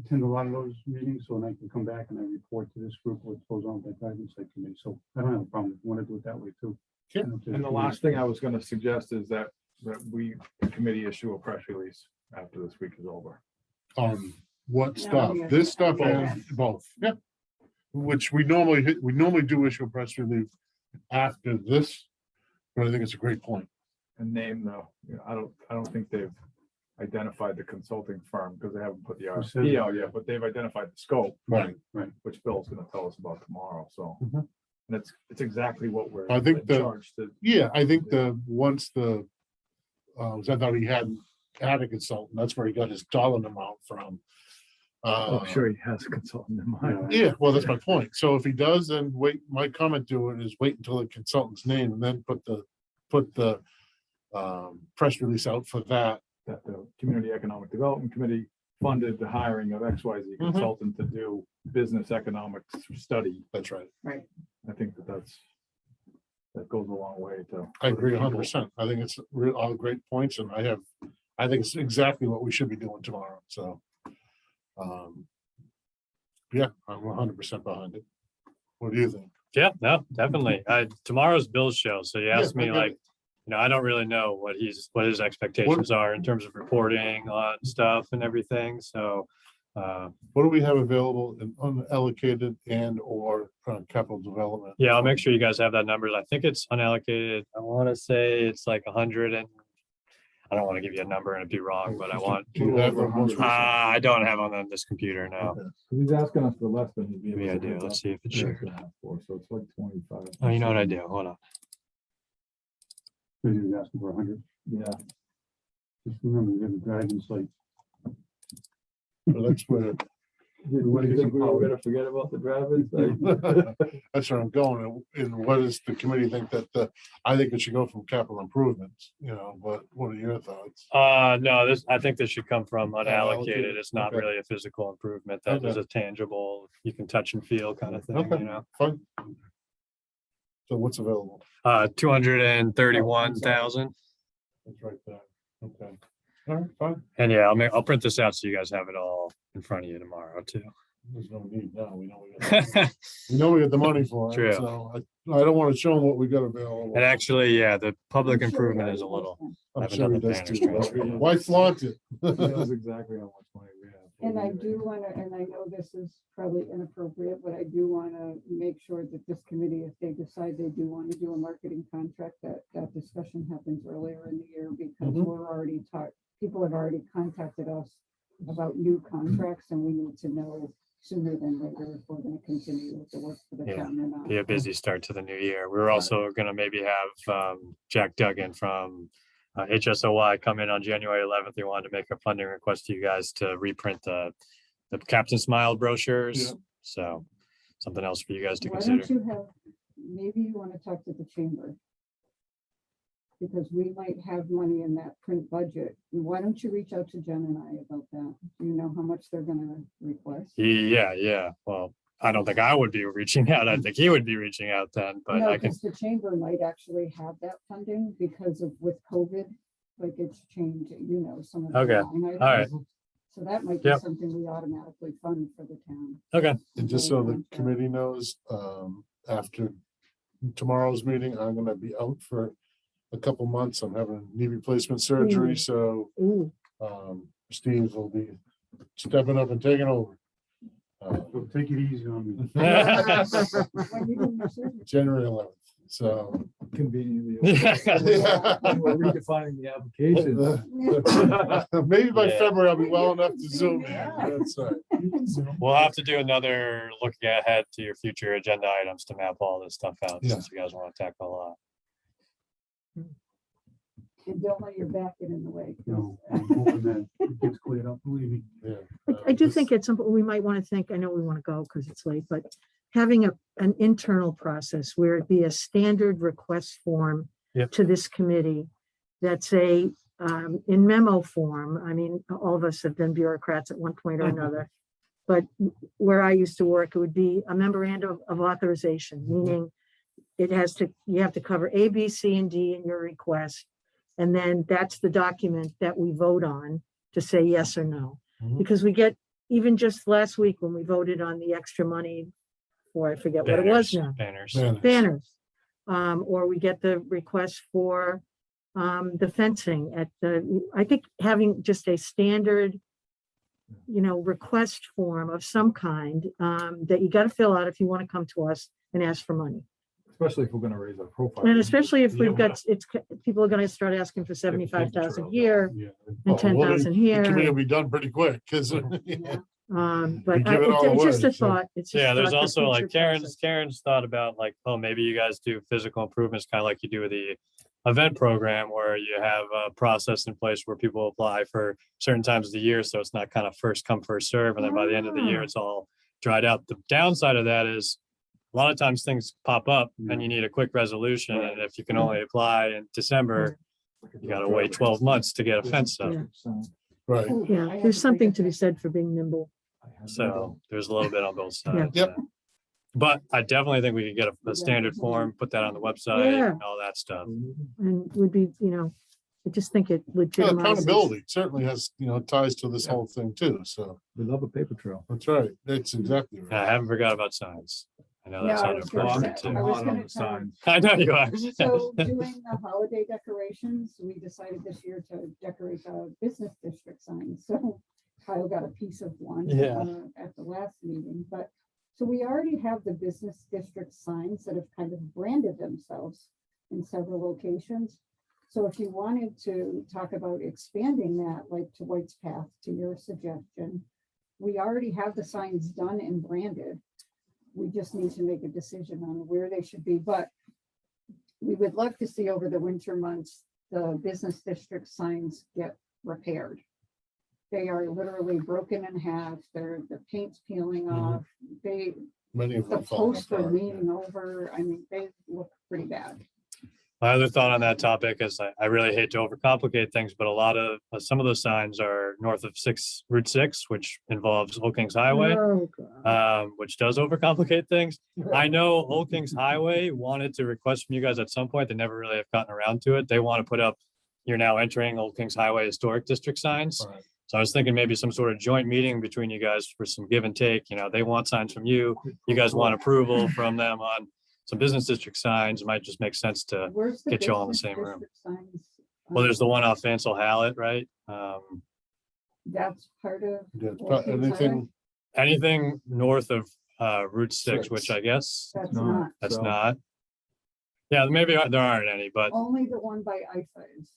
attend a lot of those meetings, so I can come back and I report to this group what goes on with the drive-in site committee. So I don't have a problem. If you want to do it that way too. Yeah. And the last thing I was going to suggest is that we, the committee, issue a press release after this week is over. What No, stuff, yeah. this stuff Both. and both, yeah. Which we normally do issue a press release after this, but I think it's a great point. And name I don't think they've identified the consulting firm because they haven't put the Who said RFP that? out yet, but they've identified the scope. Right. Which Bill's going to tell us about tomorrow, so. Mhm. And it's exactly what we're I think charged to. Yeah, I think once I thought he had a consultant, that's where he got his dollar amount from. Oh, sure, he has a consultant in mind. Yeah, well, that's my point. So if he does, then wait, my comment to it is wait until the consultant's name and then put the press release out for that. That the Community Economic Development Committee funded the hiring of XYZ consultant to do business economics study. That's right. Right. I think that goes a long way to. I agree 100%. I think it's all great points and I think it's exactly what we should be doing tomorrow. So, yeah, I'm 100% behind it. What do you think? Yeah, no, definitely. Tomorrow's Bill's show. So you asked Yeah, me I get like, I don't really know what his expectations are in terms of reporting on stuff and everything. So, What do we have available in unallocated and or capital development? yeah, I'll make sure you guys have that number. I think it's unallocated. I want to say it's like 100 and I don't want to give you a number and it'd be wrong, but I want. Do you have the most recent? I don't have on this computer now. Okay. He's asking us for less than he'd be. able Maybe I to do. give Let's up. see if it's Yeah, sure. it's gonna have for, so it's like 25. Oh, you know what I do? Hold on. He was asking for 100. Yeah. Just remember, we have a drive-in site. So that's where, What do you think we were gonna forget about the drive-in site? that's where I'm going. And what does the committee think I think it should go from capital improvements, but what are your thoughts? No, I think this should come from Unallocated, unallocated. It's not okay. really a physical improvement. That is Okay. a tangible, you can touch and feel kind of thing, Okay. you know? Fine. So what's available? 231,000. That's right there. Okay. All right, fine. And yeah, I'll print this out so you guys have it all in front of you tomorrow too. There's no need now. We know we got the money for True. it. So I don't want to show them what we got available. And actually, yeah, the public I'm sure we improvement have is a it. little. I'm haven't sure done he the does banners too. yet. Why flaunt it? He knows exactly how much money we have. And I do want to, and I know this is probably inappropriate, but I do want to make sure that this committee, if they decide they do want to do a marketing contract, that discussion happens earlier in the year because Mhm. we're already people have already contacted us about new contracts and we need to know sooner than later if we're going to continue with the work for the Yeah, town or not. Be a busy start to the new year. We're also gonna maybe have Jack Duggan from HSOY come in on January 11th. He wanted to make a funding request to you guys to reprint the Captain Smile brochures. Yeah. So something else for you guys to Why consider. don't you have, maybe you want to talk to the chamber? Because we might have money in that print budget. Why don't you reach out to Jen and I about that? Do you know how much they're gonna request? Yeah. Well, I don't think I would be reaching out. I think he would be reaching out then, but No, I can, because the chamber might actually have that funding because with COVID, like it's changed, you know, some of the Okay, line items. all right. So that might be Yep. something we automatically fund for the town. Okay, And just so the committee knows, after tomorrow's meeting, I'm gonna be out for a couple months. I'm having knee replacement surgery, so Ooh, Steve will be stepping up and taking over. So take it easy on me. When you do your surgery. January 11th, so. Conveniently. Yeah. We're redefining the application. Maybe by Yeah. February, I'll be well enough to zoom in. Yeah. That's all right. You can zoom. we'll have to do another looking ahead to your future agenda items to map all this stuff out, Yeah. since you guys want to tackle a lot. And don't let your back get in the way. 'cause- No, I'm hoping that it gets cleared up, believe me. Yeah. I do think it's something we might want to think, I know we want to go because it's late, but having an internal process where it be a standard request form Yep. to this committee that's in memo form. I mean, all of us have been bureaucrats at one point or another. But where I used to work, it would be a memorandum of authorization, meaning you have to cover A, B, C, and D in your request. And then that's the document that we vote on to say yes or no. Mhm. Because we get, even just last week when we voted on the extra money for, I forget what it was now, Banners. banners. Or we get the request for the fencing I think having just a standard, request form of some kind that you got to fill out if you want to come to us and ask for money. Especially if we're gonna raise our profile. And especially if we've Yeah. got, people are going to start asking for 75,000 here Yeah. and 10,000 The committee here. will be done pretty quick, because. But give it all it's just away, a so- thought. It's just Yeah, a there's thought for also like future process. Karen's thought about like, oh, maybe you guys do physical improvements, kind of like you do with the event program, where you have a process in place where people apply for certain times of the year, so it's not kind of first come, first serve, and then by the end of the year, Ah. it's all dried out. The downside of that is a lot of times things pop up and you need a quick resolution, and if you can only apply in December, you gotta wait 12 months to get a fence up. Yeah. Right. Ooh, I Yeah, had there's to something break to be it. said for being nimble. So there's a little bit on both sides. Yep. But I definitely think we could get a standard form, put that on the website Yeah. and all that stuff. And would be, I just think it Well, legitimizes. accountability certainly has, ties to this whole thing too, so We love a paper trail. that's right. That's exactly And I right. haven't forgot about signs. I know that's Yeah, I how to was approach gonna it say- too. I was Hot on gonna the tell you. signs. I know you are. So doing the holiday decorations, we decided this year to decorate the business district signs. So Kyle got a piece of one Yeah. at the last meeting, but so we already have the business district signs that have kind of branded themselves in several locations. So if you wanted to talk about expanding that, like to White's Path, to your suggestion, we already have the signs done and branded. We just need to make a decision on where they should be, but we would love to see over the winter months, the business district signs get repaired. They are literally broken in half, the paint's peeling off, Many of the them fall posts are apart. leaning over, I mean, they look pretty bad. My other thought on that topic is I really hate to overcomplicate things, but some of those signs are north of Route 6, which involves Old Kings Highway, Oh, God. which does overcomplicate things. I know Old Kings Highway wanted to request from you guys at some point. They never really have gotten around to it. They want to put up, you're now entering Old Kings Highway Historic District signs. Right. So I was thinking maybe some sort of joint meeting between you guys for some give and take. They want signs from you. You guys want approval from them on some business district signs. It might just make sense to, Where's the get you all in the business same room. district signs? well, there's the one off Ansel Hallett, right? That's part of. Yeah, Old Kings anything, Anything north of Route 6, Six. which I guess That's No. not, that's So- not. Yeah, maybe there aren't any, but only the one by IFA is,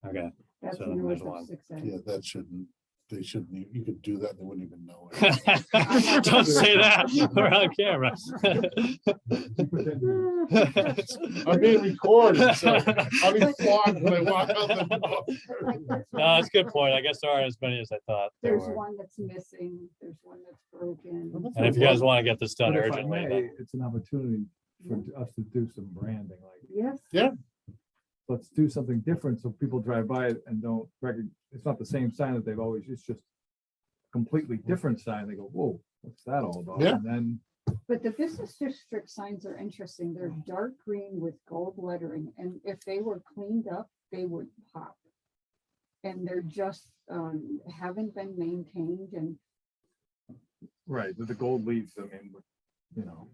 okay. that's So north there's of one. 6A. yeah, that shouldn't, they shouldn't, you could do that, they wouldn't even know it. Don't say that. We're on camera. I'm being recorded, so I'll be flogged when I walk out the door. No, that's a good point. I guess there aren't as many as I thought there There's were. one that's missing, there's one that's broken. And if you guys want to get this done But if I urgently, may, then it's an opportunity for us to do some branding, like, Yes. let's do something different so people drive by it and don't recognize, it's not the same sign that they've always, it's just completely different sign. They go, whoa, what's that all about? Yeah. And then But the business district signs are interesting. They're dark green with gold lettering, and if they were cleaned up, they would pop. and they're just, haven't been maintained, and Right, with the gold leaf, I mean, you know,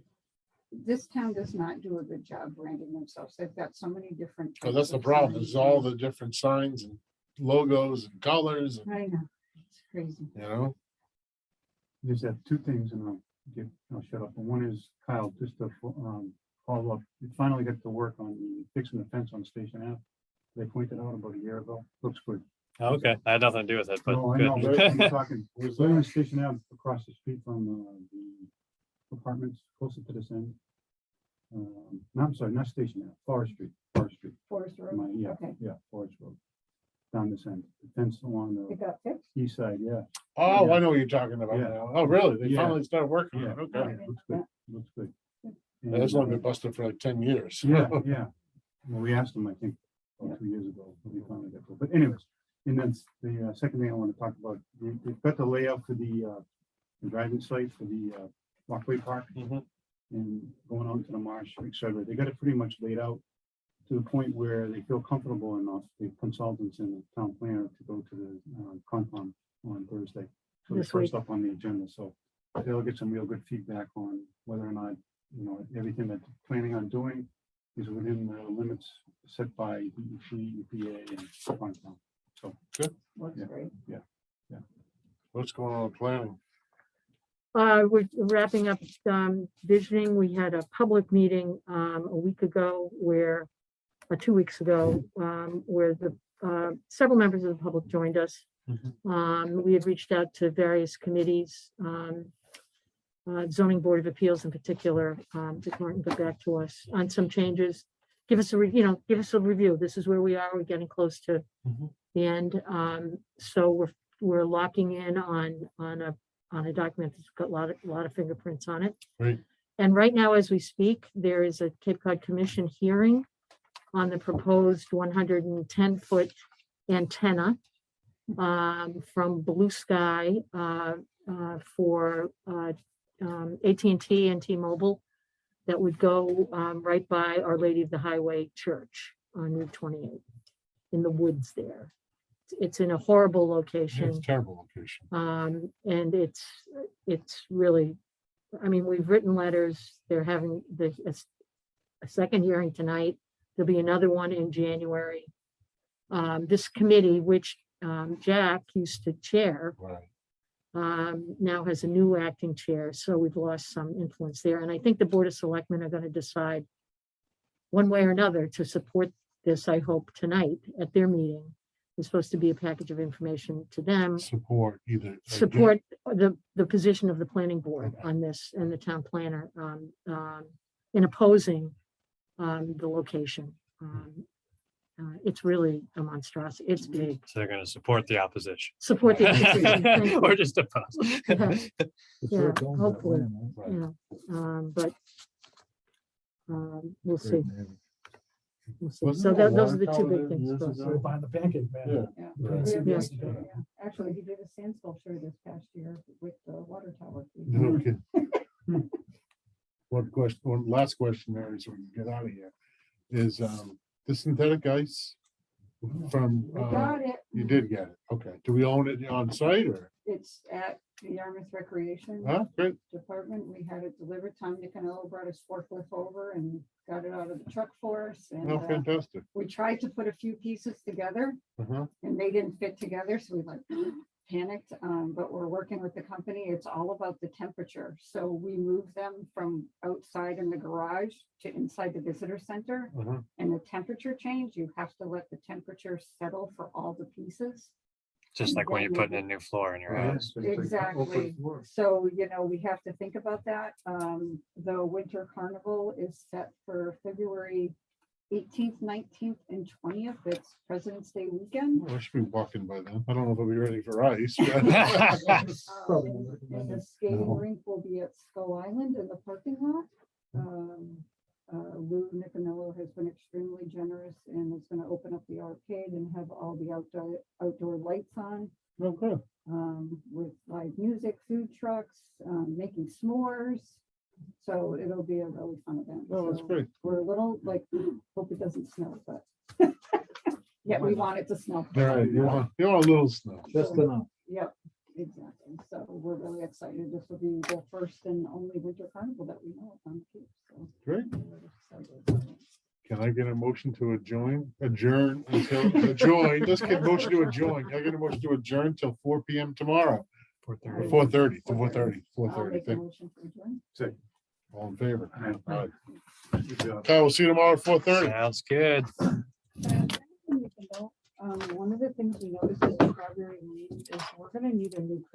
this town does not do a good job branding themselves. They've got so many different. Oh, that's types the of problem, signs is all and- the different signs and logos and colors, and, I know, it's crazy. you know, Just have two things and I'll shut up. And one is Kyle, just to follow up. We finally got to work on fixing the fence on Station Ave. They pointed out about a year ago. Looks good. Okay, I had nothing to do with it, but No, I know, good. we're talking, where's we're on that? Station Ave across the street from the apartments closer to this end. No, I'm sorry, not Station Ave, Forest Street. Forest Road, Yeah, okay, yeah, Forest Road. Down this end, the fence along it the got fixed. east side, yeah. Oh, I know what you're talking about Yeah. now. Oh, really? They Yeah. finally started working on Yeah, it, Oh, okay. yeah, looks good, looks good. Yeah, That's only And, been busted for like 10 years. Yeah, yeah. Well, we asked them, I think, about 2 years ago, when we finally got to, but anyways, and then the second thing I want to talk about, they've got the layout for the driving site for the walkway park. Mhm. And going on to the marsh, et cetera. They got it pretty much laid out to the point where they feel comfortable enough, the consultants and the town planner, to go to the Concom on Thursday. So it's This first up on the agenda, so they'll get some real good feedback on whether or not, you know, everything that they're planning on doing is within the limits set by DEP, EPA, and Concom. So, Looks Yeah. great. What's going on with planning? We're wrapping up visioning. We had a public meeting a week ago or 2 weeks ago, where the several members of the public joined us. We had reached out to various committees, zoning board of appeals in particular, Dick Martin got back to us on some changes. Give us a review. This is where we are. We're getting close to Mhm. the end. So we're locking in on a document that's got a lot of fingerprints on it. Great. And right now, as we speak, there is a Cape Cod Commission hearing on the proposed 110-foot antenna from Blue Sky for AT&T and T-Mobile that would go right by Our Lady of the Highway Church on Route 28 in the woods there. It's in a horrible Yeah, location. It's a terrible location. And it's really, I mean, we've written letters. They're having a second hearing tonight. There'll be another one in January. This committee, which Jack used to chair, Right. now has a new acting chair, so we've lost some influence there. And I think the Board of Selectmen are going to decide one way or another to support this, I hope, tonight at their meeting. There's supposed to be a package of information to them. Support either. Support the position of the planning board on this and the town planner in opposing the location. It's really a monstrosity. It's big. So they're gonna support the opposition. Support the opposition. Thank you. Or just oppose. Yeah, hopefully, Right. you know, but we'll see. We'll see. Wasn't So there a those are water the two tower big there things. years for us. ago? So behind the pancake man. Yeah. Yeah. Right. Yeah. Yeah. Actually, he did a sand sculpture this past year with the water tower. Okay. One last question, Mary, so we can get out of here, is the synthetic ice from, We got it. you did get it, okay. Do we own it on site or? It's at the Yarmouth Recreation Huh, great, Department. We had it delivered. Tom Nicanello brought his forklift over and got it out of the truck for us. And oh, fantastic. we tried to put a few pieces together Uh-huh. and they didn't fit together. So we like panicked, but we're working with the company. It's all about the temperature. So we moved them from outside in the garage to inside the visitor center. Uh-huh. And the temperature change, you have to let the temperature settle for all the pieces. Just like when you're putting a new floor in your Yeah, house. so it's like open Exactly. floor. So, we have to think about that. The winter carnival is set for February 18th, 19th, and 20th. It's President's Day weekend. Oh, I should be walking by then. I don't know if I'll be ready for ice. but- And the skating rink will be at Skull Island in the parking lot. Lou Nicanello has been extremely generous and is going to open up the arcade and have all the outdoor lights on, Oh, good. with live music, food trucks, making s'mores. So it'll be a really fun event. Oh, that's So great. We're a little hope it doesn't snow, but Yeah, we want it to snow. All right, you want a little snow. Just enough. Yep, exactly. So we're really excited. This will be the first and only winter carnival that we know of on the Cape. So Great. we're excited. Can I get a motion to adjourn until adjourn? Let's get a motion to adjourn. Can I get a motion to adjourn till 4 PM tomorrow? 4:30. 4:30, 4:30, I'll make a 4:30. motion for adjourn. All in favor? Aye. All right. Good job. Okay, we'll see you tomorrow at 4:30. Sounds good. One of the things we noticed is Strawberry Lane is we're gonna need a new